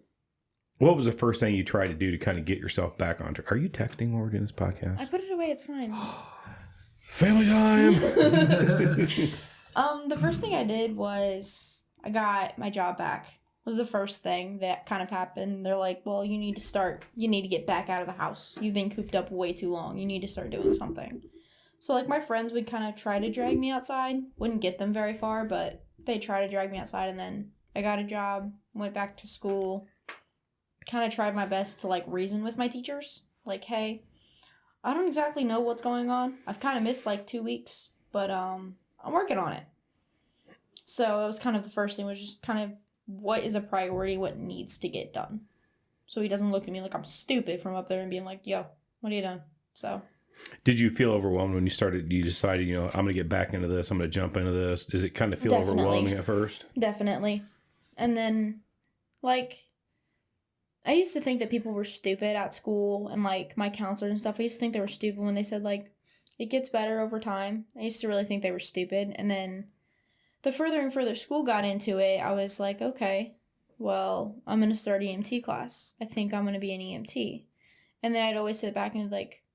what was the first thing you tried to do to kind of get yourself back on track? Are you texting while we're doing this podcast? I put it away. It's fine. Family time. The first thing I did was I got my job back. Was the first thing that kind of happened. They're like, well, you need to get back out of the house. You've been cooped up way too long. You need to start doing something. So my friends would kind of try to drag me outside. Wouldn't get them very far, but they try to drag me outside, and then I got a job, went back to school, kind of tried my best to reason with my teachers. Hey, I don't exactly know what's going on. I've kind of missed 2 weeks, but I'm working on it. So it was kind of the first thing was just kind of what is a priority, what needs to get done. So he doesn't look at me like I'm stupid from up there and being like, yo, what are you doing? So. Did you feel overwhelmed when you decided, I'm going to get back into this, I'm going to jump into this? Does it kind of feel overwhelming at first? Definitely. And then, I used to think that people were stupid at school, and, my counselors and stuff, I used to think they were stupid when they said, it gets better over time. I used to really think they were stupid, and then the further and further school got into it, I was like, okay, well, I'm going to start EMT class. I think I'm going to be an EMT. And then I'd always sit back and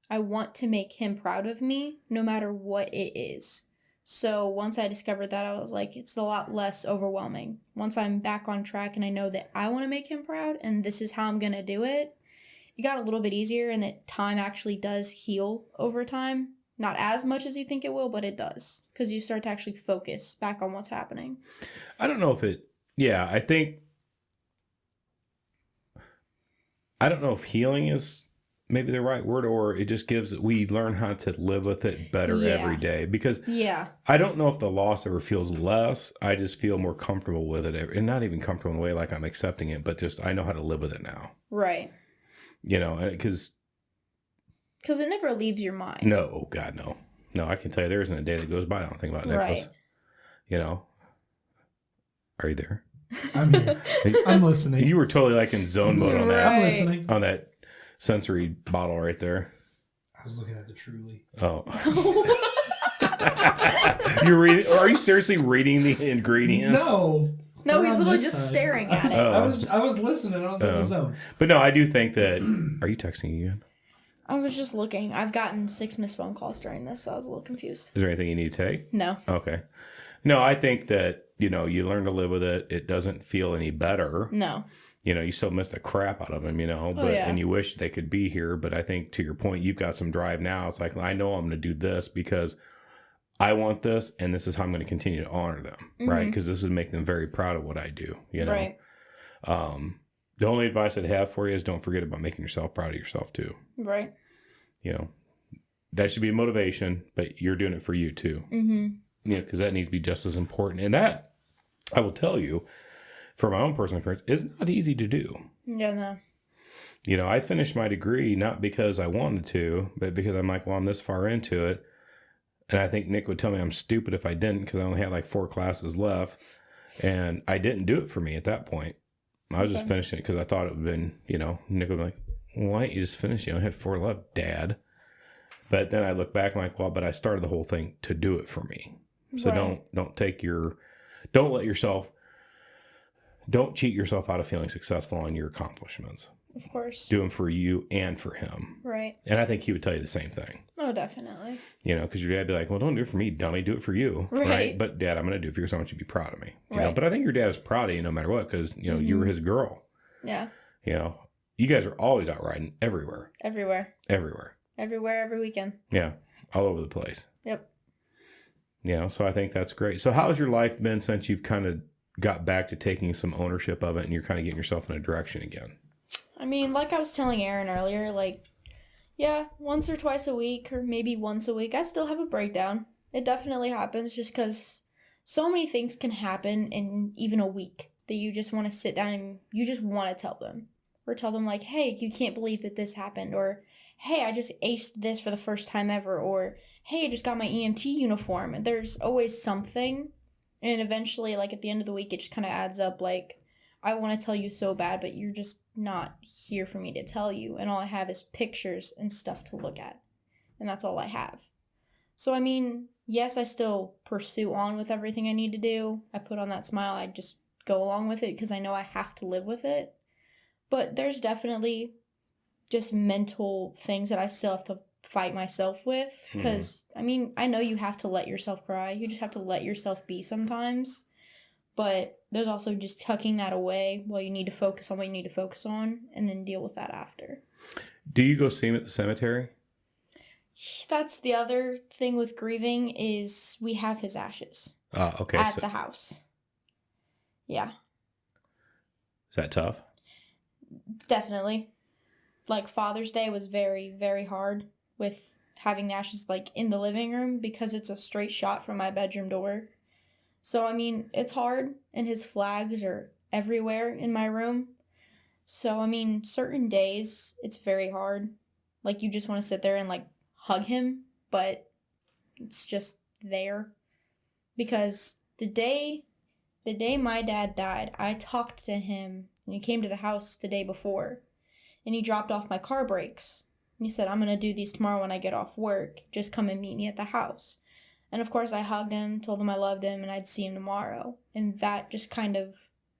I want to make him proud of me no matter what it is. So once I discovered that, I was like, it's a lot less overwhelming. Once I'm back on track and I know that I want to make him proud and this is how I'm going to do it, it got a little bit easier, and that time actually does heal over time. Not as much as you think it will, but it does. Because you start to actually focus back on what's happening. I don't know if I don't know if healing is maybe the right word, or it just we learn how to live with it better every day. Because I don't know if the loss ever feels less. I just feel more comfortable with it. And not even comfortable in a way like I'm accepting it, but just I know how to live with it now. Right. Because it never leaves your mind. No, oh God, no. No, I can tell you there isn't a day that goes by I don't think about Nicholas. Right. Are you there? I'm here. I'm listening. You were totally in zone mode on that. I'm listening. On that sensory bottle right there. I was looking at the Truly. Oh. Are you seriously reading the ingredients? No. No, They're he's on literally this just side. staring at it. I was listening. I was in the zone. But no, I do think that. Are you texting again? I was just looking. I've gotten 6 missed phone calls during this, so I was a little confused. Is there anything you need to take? No. Okay. No, I think that, you learn to live with it. It doesn't feel any better. No. You still miss the crap out of them, but yeah. and you wish they could be here. But I think to your point, you've got some drive now. It's like, I know I'm going to do this because I want this, and this is how I'm going to continue to honor them, right? Because this would make them very proud of what I do, Right. The only advice I'd have for you is don't forget about making yourself proud of yourself too. Right. That should be a motivation, but you're doing it for you too. Mm-hmm. Because that needs to be just as important. And that, I will tell you, from my own personal experience, is not easy to do. Yeah, no. I finished my degree not because I wanted to, but because I'm like, well, I'm this far into it. And I think Nick would tell me I'm stupid if I didn't, because I only had like 4 classes left. And I didn't do it for me at that point. I was just finishing it because I thought it would have been, Nick would be like, well, why don't you just finish? I had 4 left, Dad. But then I look back and I'm like, well, but I started the whole thing to do it for me. So don't cheat yourself out of feeling successful on your accomplishments. Of course. Do them for you and for him. Right. And I think he would tell you the same thing. Oh, definitely. Because your dad would be like, well, don't do it for me, dummy. Do it for you. Right. But Dad, I'm going to do it for you, so I want you to be proud of me. Right. But I think your dad is proud of you no matter what, because, you were his girl. Yeah. You guys are always out riding everywhere. Everywhere. Everywhere, every weekend. Yeah. All over the place. Yep. So I think that's great. So how's your life been since you've kind of got back to taking some ownership of it and you're kind of getting yourself in a direction again? I mean, like I was telling Aaron earlier, once or twice a week, or maybe once a week, I still have a breakdown. It definitely happens just because so many things can happen in even a week that you just want to sit down and you just want to tell them. Or tell them like, hey, you can't believe that this happened. Or, hey, I just aced this for the first time ever. Or, hey, I just got my EMT uniform. And there's always something. And eventually, at the end of the week, it just kind of adds up, I want to tell you so bad, but you're just not here for me to tell you. And all I have is pictures and stuff to look at. And that's all I have. So, I mean, yes, I still pursue on with everything I need to do. I put on that smile. I just go along with it because I know I have to live with it. But there's definitely just mental things that I still have to fight myself with. Because, I mean, I know you have to let yourself cry. You just have to let yourself be sometimes. But there's also just tucking that away while you need to focus on what you need to focus on and then deal with that after. Do you go see him at the cemetery? That's the other thing with grieving is we have his ashes. Okay. At the house. Yeah. Is that tough? Definitely. Father's Day was very, very hard with having the ashes, in the living room because it's a straight shot from my bedroom door. So, I mean, it's hard, and his flags are everywhere in my room. So, I mean, certain days, it's very hard. You just want to sit there and, hug him, but it's just there. Because the day my dad died, I talked to him, and he came to the house the day before, and he dropped off my car brakes. And he said, I'm going to do these tomorrow when I get off work. Just come and meet me at the house. And of course, I hugged him, told him I loved him, and I'd see him tomorrow. And that just kind of,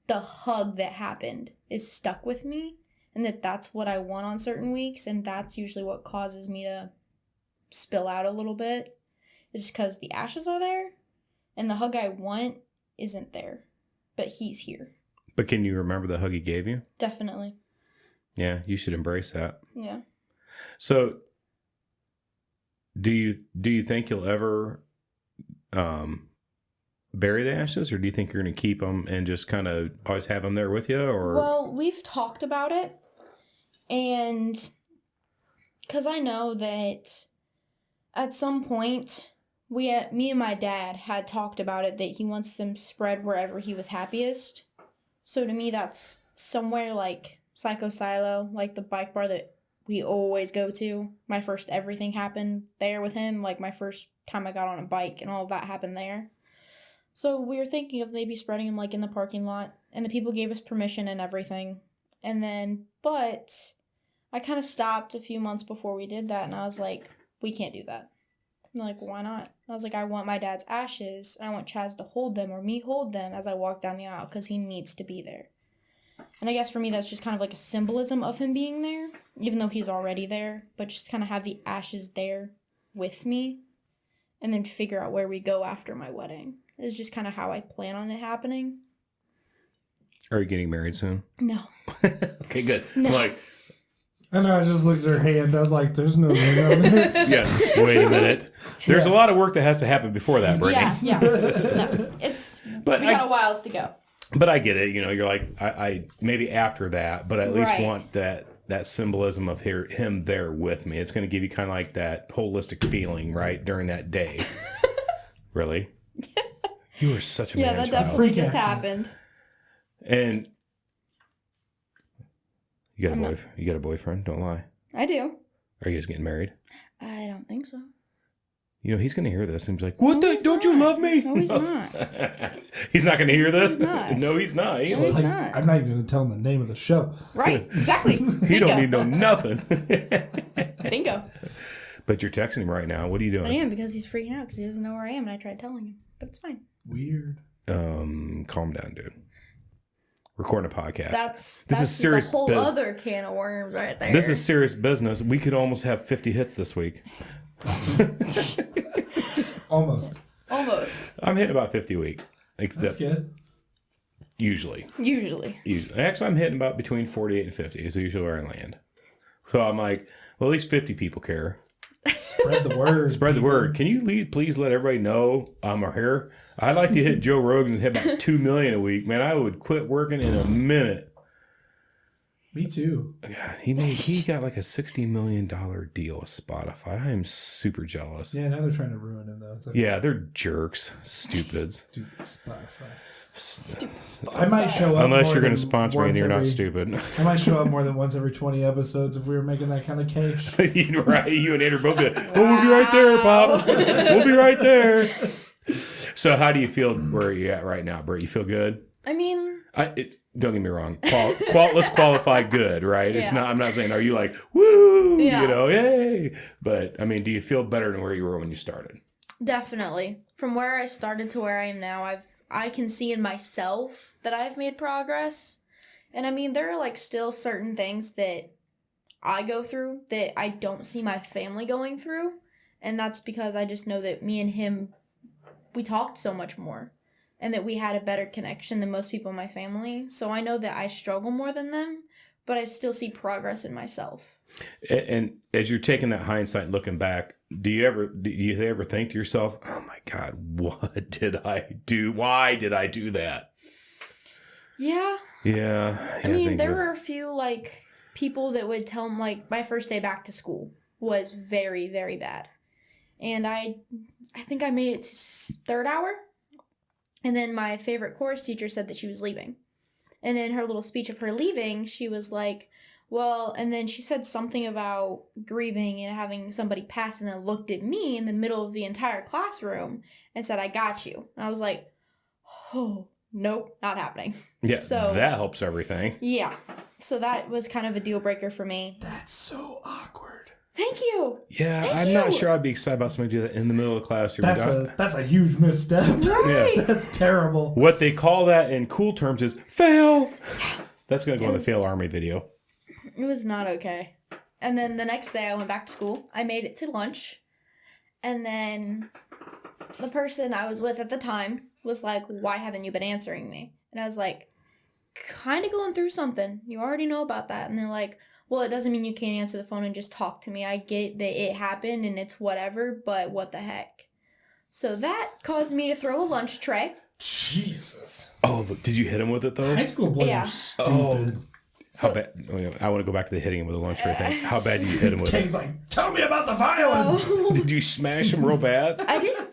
the hug that happened is stuck with me. And that's what I want on certain weeks. And that's usually what causes me to spill out a little bit. It's because the ashes are there, and the hug I want isn't there. But he's here. But can you remember the hug he gave you? Definitely. Yeah, you should embrace that. Yeah. So, do you think you'll ever bury the ashes, or do you think you're going to keep them and just kind of always have them there with you? Or well, we've talked about it, and because I know that at some point me and my dad had talked about it that he wants them spread wherever he was happiest. So to me, that's somewhere like Psycho Silo, the bike bar that we always go to. My first everything happened there with him. My first time I got on a bike and all of that happened there. So we were thinking of maybe spreading him in the parking lot. And the people gave us permission and everything. And then, but I kind of stopped a few months before we did that. And I was like, we can't do that. I'm like, why not? I was like, I want my dad's ashes, and I want Chaz to hold them, or me hold them as I walk down the aisle, because he needs to be there. And I guess for me, that's just kind of like a symbolism of him being there, even though he's already there, but just kind of have the ashes there with me, and then figure out where we go after my wedding. It's just kind of how I plan on it happening. Are you getting married soon? No. Okay, good. No. I'm like, I know, I just looked at her hand. I was like, there's no ring on there. yes, wait a minute. There's a lot of work that has to happen before that, Brittany. Yeah. No, we got a whiles to go. But I get it. You know, you're like, I maybe after that, but I at least Right. want that symbolism of him there with me. It's going to give you kind of like that holistic feeling, right, during that day. Really? You were such a man that child. definitely Freak just accident. happened. And you got a boyfriend? Don't lie. I do. Are you guys getting married? I don't think so. You know, he's going to hear this and be like, what No, the? he's Don't you not. love me? No, he's not. He's not going to hear this? He's not. No, he's not. He's He's like, not. I'm not even going to tell him the name of the show. Right, exactly. he don't need to know nothing. Bingo. But you're texting him right now. What are you I doing? am, because he's freaking out because he doesn't know where I am, and I tried telling him. But it's fine. Weird. Calm down, dude. Recording a podcast. That's This is just serious a whole biz- other can of worms right there. This is serious business. We could almost have 50 hits this week. Almost. Almost. I'm hitting about 50 a week. That's good. Usually. Usually. Actually, I'm hitting about between 48 and 50 is usually where I land. So I'm like, well, at least 50 people care. Spread the word. Spread the word. Can you please let everybody know I'm here? I'd like to hit Joe Rogan and hit about 2 million a week. Man, I would quit working in a minute. Me too. God, he got like a $60 million deal with Spotify. I am super jealous. Yeah, now they're trying to ruin him though. It's like, Yeah, they're jerks. Stupids. stupid Spotify. Stupid spot. I might show up. Unless more you're going to than sponsor me and once you're not every- stupid. I might show up more than once every 20 episodes if we were making that kind of cake. Right, you and Andrew both be like, we'll be right there, Pops. We'll be right there. So how do you feel where you're at right now, Britt? You feel good? I mean, Don't get me wrong. Let's qualify good, right? It's Yeah. not. I'm not saying, are you like, woo, Yeah. you know, yay. But, I mean, do you feel better than where you were when you started? definitely. From where I started to where I am now, I can see in myself that I've made progress. And I mean, there are like still certain things that I go through that I don't see my family going through. And that's because I just know that me and him, we talked so much more. And that we had a better connection than most people in my family. So I know that I struggle more than them, but I still see progress in myself. And as you're taking that hindsight and looking back, do you ever think to yourself, oh my God, what did I do? Why did I do that? Yeah. Yeah. I mean, there were a few, like, people that would tell them, like, my first day back to school was very, very bad. And I think I made it to third hour. And then my favorite chorus teacher said that she was leaving. And in her little speech of her leaving, she was like, well, and then she said something about grieving and having somebody pass, and then looked at me in the middle of the entire classroom and said, I got you. And I was like, oh, nope, not happening. Yeah, so that helps everything. yeah. So that was kind of a deal breaker for me. That's so awkward. Thank you. Yeah, Thank I'm you. not sure I'd be excited about somebody do that in the middle of the classroom. That's a huge misstep. Right. That's terrible. What they call that in cool terms is fail. That's going to go in the fail army video. It was not okay. And then the next day I went back to school. I made it to lunch. And then the person I was with at the time was like, why haven't you been answering me? And I was like, kind of going through something. You already know about that. And they're like, well, it doesn't mean you can't answer the phone and just talk to me. I get that it happened and it's whatever, but what the heck? So that caused me to throw a lunch tray. Jesus. Oh, did you hit him with it though? High school boys Yeah. are stupid. How bad? I want to go back to the hitting him with a lunch tray thing. How bad did you hit him with it? Kay's like, tell me about the violence. So, Did you smash him real bad? I didn't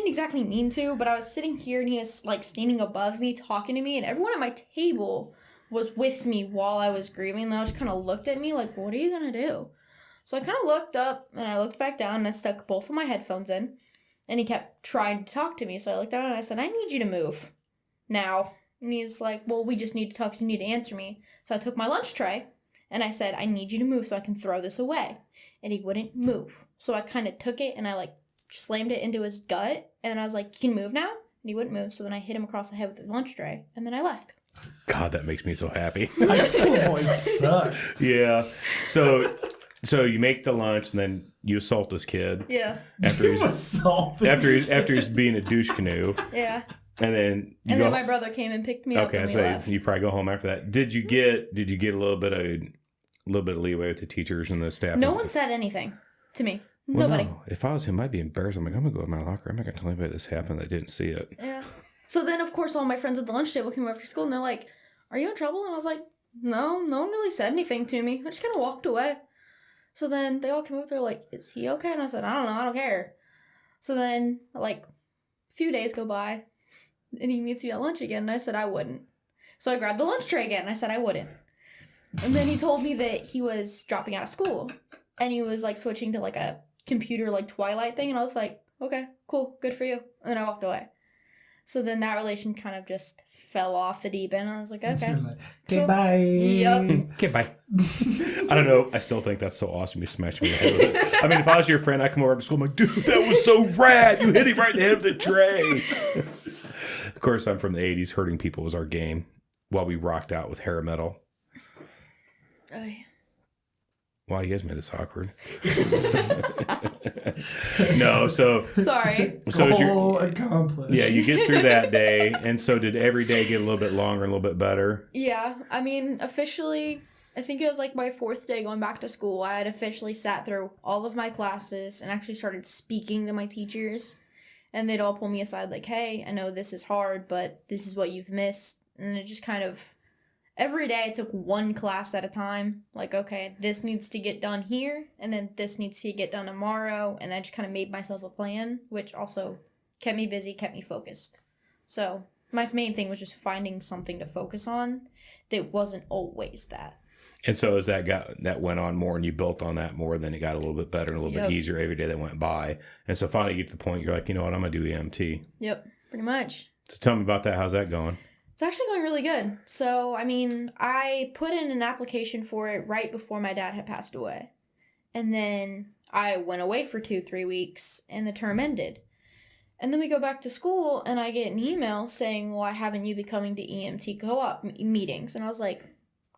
exactly mean to, but I was sitting here and he was like standing above me talking to me, and everyone at my table was with me while I was grieving, and they just kind of looked at me like, what are you gonna do? So I kind of looked up and I looked back down and I stuck both of my headphones in, and he kept trying to talk to me. So I looked down and I said, I need you to move now. And he's like, well, we just need to talk, so you need to answer me. So I took my lunch tray and I said, I need you to move so I can throw this away. And he wouldn't move. So I kind of took it and I like slammed it into his gut, and I was like, "You can move now?" And he wouldn't move, so then I hit him across the head with the lunch tray, and then I left. God, that makes me so happy. High school boys suck. Yeah. So you make the lunch, and then you assault this kid. Yeah. After he's being a douche canoe. Yeah. And then my brother came and picked me up. Okay, and we so left. you probably go home after that. Did you get a little bit of leeway with the teachers and the staff? No one said anything to me. Well, Nobody. No. If I was him, I'd be embarrassed. I'm like, I'm gonna go in my locker. I'm not gonna tell anybody this happened. That didn't see it. Yeah. So then, of course, all my friends at the lunch table came after school, and they're like, "Are you in trouble?" And I was like, "No, no one really said anything to me. I just kind of walked away." So then they all came over. They're like, "Is he okay?" And I said, "I don't know. I don't care." So then, like, a few days go by, and he meets me at lunch again, and I said I wouldn't. So I grabbed the lunch tray again, and I said I wouldn't. And then he told me that he was dropping out of school, and he was, like, switching to, like, a computer, like, Twilight thing, and I was like, okay, cool, good for you. And then I walked away. So then that relation kind of just fell off the deep end. I was like, okay. Okay, cool. bye. Yep. Okay, bye. I don't know. I still think that's so awesome. You smashed me in the head with it. I mean, if I was your friend, I come over to school, I'm like, dude, that was so rad. You hit him right in the head with the tray. Of course, I'm from the 80s. Hurting people was our game while we rocked out with hair metal. Wow, you guys made this awkward. No, so... Sorry. So Goal accomplished. Yeah, you get through that day, and so did every day get a little bit longer and a little bit better? Yeah, I mean, officially, I think it was like my 4th day going back to school. I had officially sat through all of my classes and actually started speaking to my teachers. And they'd all pull me aside like, hey, I know this is hard, but this is what you've missed. And it just kind of... Every day I took one class at a time. Like, okay, this needs to get done here, and then this needs to get done tomorrow. And I just kind of made myself a plan, which also kept me busy, kept me focused. So my main thing was just finding something to focus on that wasn't always that. And so as that went on more and you built on that more, then it got a little bit better and a little bit easier every day that went by. And so finally you get to the point you're like, you know what, I'm going to do EMT. Yep, pretty much. So tell me about that. How's that going? It's actually going really good. So, I mean, I put in an application for it right before my dad had passed away. And then I went away for 2-3 weeks, and the term ended. And then we go back to school, and I get an email saying, well, why haven't you been coming to EMT co-op meetings? And I was like,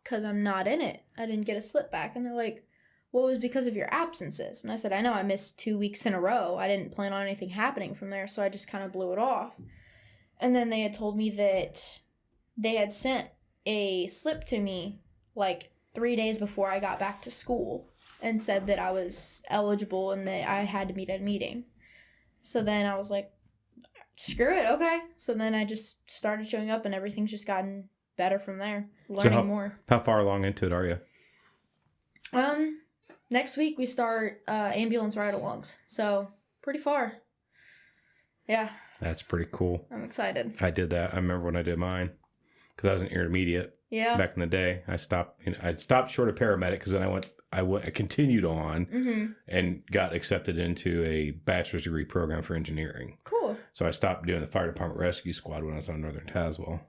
because I'm not in it. I didn't get a slip back. And they're like, well, it was because of your absences. And I said, I know, I missed 2 weeks in a row. I didn't plan on anything happening from there, so I just kind of blew it off. And then they had told me that they had sent a slip to me like 3 days before I got back to school and said that I was eligible and that I had to meet at a meeting. So then I was like, screw it, okay. So then I just started showing up and everything's just gotten better from there. Learning more. How far along into it are you? Next week we start ambulance ride-alongs. So pretty far. Yeah. That's pretty cool. I'm excited. I did that. I remember when I did mine. Because I was an intermediate back in the day. I stopped short of paramedic because then I continued on and got accepted into a bachelor's degree program for engineering. Cool. So I stopped doing the fire department rescue squad when I was on Northern Tazewell.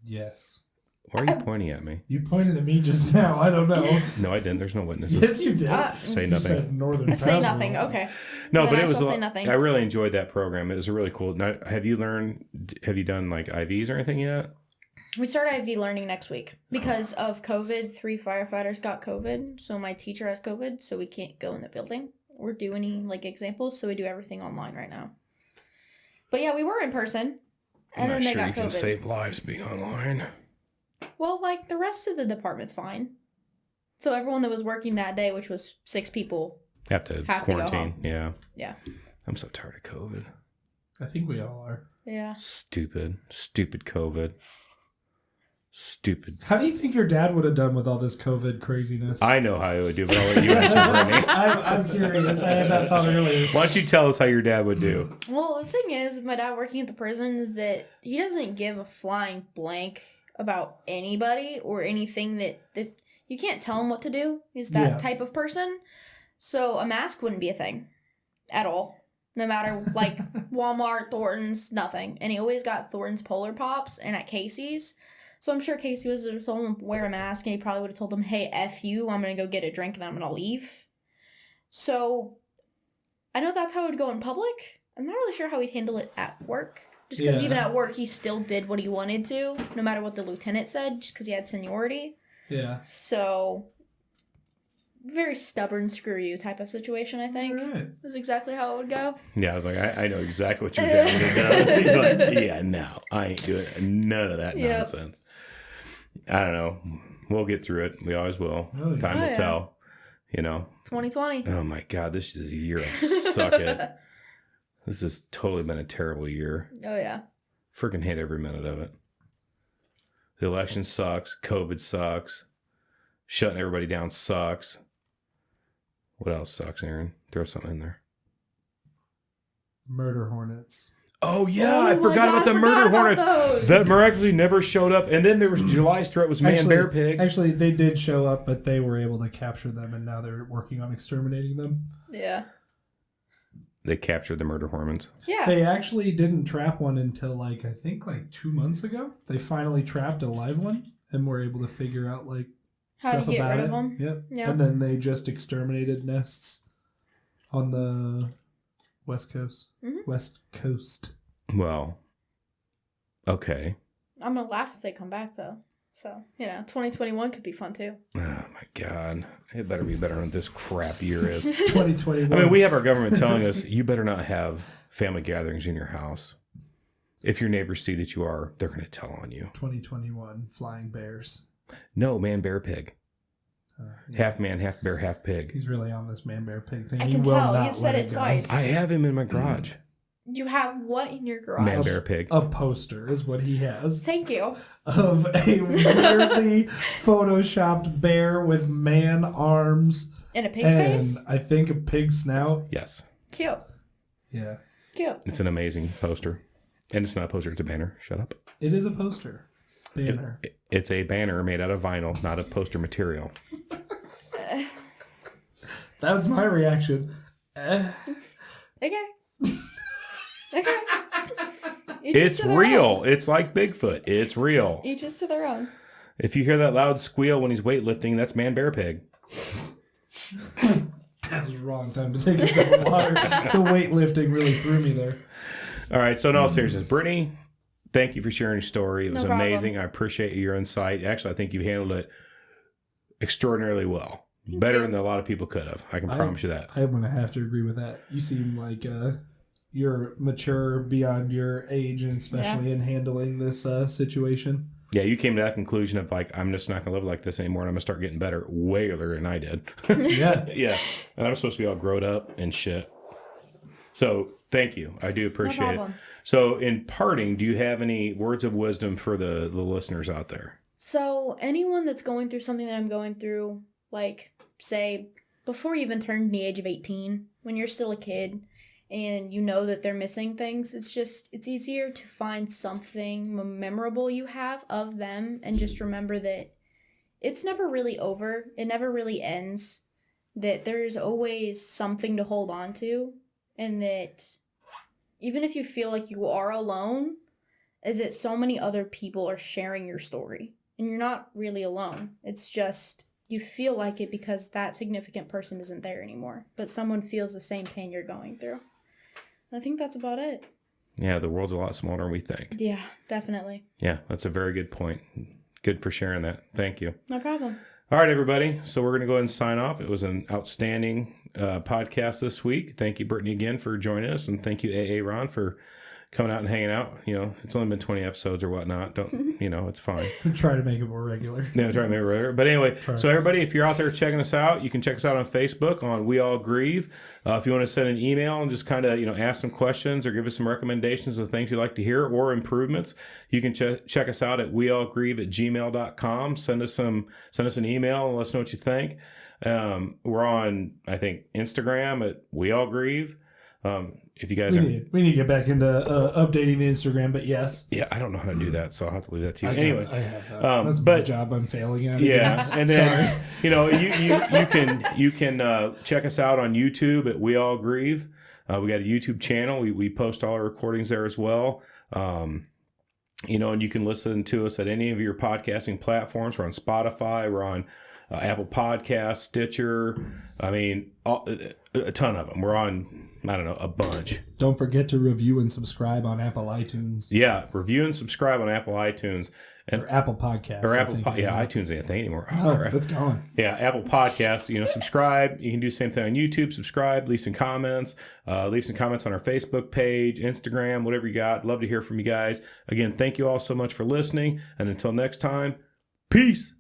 Yes. Why are you pointing at me? You pointed at me just now. I don't know. No, I didn't. There's no witnesses. Yes, you did. Say You nothing. said Northern Say Tazewell. nothing. Okay. No, Then but I it was. shall say nothing. I really enjoyed that program. It was really cool. Now, have you done like IVs or anything yet? We start IV learning next week. Because of COVID, 3 firefighters got COVID. So my teacher has COVID, so we can't go in the building or do any like examples. So we do everything online right now. But yeah, we were in person. And then they got COVID. You can save lives being online. Well, like the rest of the department's fine. So everyone that was working that day, which was 6 people, have to quarantine. To go home. Yeah. Yeah. I'm so tired of COVID. I think we all are. Yeah. Stupid COVID. Stupid. How do you think your dad would have done with all this COVID craziness? I know how he would do, but I'll let you answer for me. I'm curious. I had that thought earlier. Why don't you tell us how your dad would do? Well, the thing is, with my dad working at the prison, is that he doesn't give a flying blank about anybody or anything that you can't tell him what to do. He's that type of person. So a mask wouldn't be a thing at all. No matter, like, Walmart, Thornton's, nothing. And he always got Thornton's Polar Pops and at Casey's. So I'm sure Casey was to have told him wear a mask, and he probably would have told him, hey, F you, I'm going to go get a drink and I'm going to leave. So I know that's how it would go in public. I'm not really sure how he'd handle it at work. Just because even at work, he still did what he wanted to, no matter what the lieutenant said, just because he had seniority. Yeah. So, very stubborn, screw you type of situation, I think. All right. Is exactly how it would go. Yeah, I was like, I know exactly what you're doing. But yeah, no, I ain't doing none of that nonsense. I don't know. We'll get through it. We always will. Oh, yeah. Time will tell. 2020. Oh my God, this is a year of suck it. This has totally been a terrible year. Oh, yeah. Freaking hate every minute of it. The election sucks. COVID sucks. Shutting everybody down sucks. What else sucks, Aaron? Throw something in there. Murder hornets. Oh, yeah. I forgot about the murder hornets. That miraculously never showed up. And then there was July's threat was man, bear, pig. Actually, they did show up, but they were able to capture them, and now they're working on exterminating them. Yeah. They captured the murder hormones. Yeah. They actually didn't trap one until, I think 2 months ago. They finally trapped a live one, and were able to figure out, how stuff to get about rid it. of them. Yep. Yeah. And then they just exterminated nests on the West Coast. Mm-hmm. West Coast. Well, okay. I'm going to laugh if they come back, though. So, 2021 could be fun, too. Oh, my God. It better be better than this crap year is. 2021. I mean, we have our government telling us, you better not have family gatherings in your house. If your neighbors see that you are, they're going to tell on you. 2021 flying bears. No, man, bear, pig. Half man, half bear, half pig. He's really on this man, bear, pig thing. I He can will tell. not You said let it go. twice. I have him in my garage. You have what in your garage? Man, bear, pig. A poster is what he has Thank you. of a weirdly photoshopped bear with man arms And a pig and face? I think a pig snout. Yes. Cute. Yeah. Cute. It's an amazing poster. And it's not a poster, it's a banner. Shut up. It is a poster. Banner. It's a banner made out of vinyl, not a poster material. That was my reaction. Okay. Okay. It's real. It's like Bigfoot. It's real. Each is to their own. If you hear that loud squeal when he's weightlifting, that's man, bear, pig. That was the wrong time to take a sip of water. The weightlifting really threw me there. All right. So in all seriousness, Brittany, thank you for sharing your story. It was No problem. amazing. I appreciate your insight. Actually, I think you handled it extraordinarily well. Better than a lot of people could have. I can promise you that. I'm going to have to agree with that. You seem like you're mature beyond your age, and especially in handling this situation. Yeah, you came to that conclusion of I'm just not going to live like this anymore, and I'm going to start getting better way earlier than I did. Yeah. Yeah. And I'm supposed to be all grown up and shit. So thank you. I do appreciate it. So in parting, do you have any words of wisdom for the listeners out there? So anyone that's going through something that I'm going through, say, before you even turned the age of 18, when you're still a kid and you know that they're missing things, it's easier to find something memorable you have of them and just remember that it's never really over. It never really ends. That there's always something to hold on to, and that even if you feel like you are alone, is that so many other people are sharing your story and you're not really alone. It's just you feel like it because that significant person isn't there anymore, but someone feels the same pain you're going through. I think that's about it. Yeah, the world's a lot smaller than we think. Yeah, definitely. Yeah, that's a very good point. Good for sharing that. Thank you. No problem. All right, everybody. So we're going to go ahead and sign off. It was an outstanding podcast this week. Thank you, Brittany, again for joining us. And thank you, AA Ron, for coming out and hanging out. It's only been 20 episodes or whatnot. It's fine. Try to make it more regular. Yeah, try to make it regular. But anyway, so everybody, if you're out there checking us out, you can check us out on Facebook on We All Grieve. If you want to send an email and just kind of, ask some questions or give us some recommendations of things you'd like to hear or improvements, you can check us out at weallgrieve@gmail.com. Send us an email and let us know what you think. We're on, I think, Instagram at We All Grieve. If you guys we need to get back into updating the Instagram, but yes. Yeah, I don't know how to do that, so I'll have to leave that to you. I have that. That's my job. I'm failing at it. Yeah, and then you can check us out on YouTube at We All Grieve. We got a YouTube channel. We post all our recordings there as well. And you can listen to us at any of your podcasting platforms. We're on Spotify. We're on Apple Podcasts, Stitcher. I mean, a ton of them. We're on I don't know, a bunch. Don't forget to review and subscribe on Apple iTunes. Yeah, review and subscribe on Apple iTunes. Or Apple Podcasts. Or Apple, iTunes ain't a thing anymore. Oh, it's gone. Yeah, Apple Podcasts. Subscribe. You can do the same thing on YouTube. Subscribe. Leave some comments. Leave some comments on our Facebook page, Instagram, whatever you got. Love to hear from you guys. Again, thank you all so much for listening. And until next time, peace.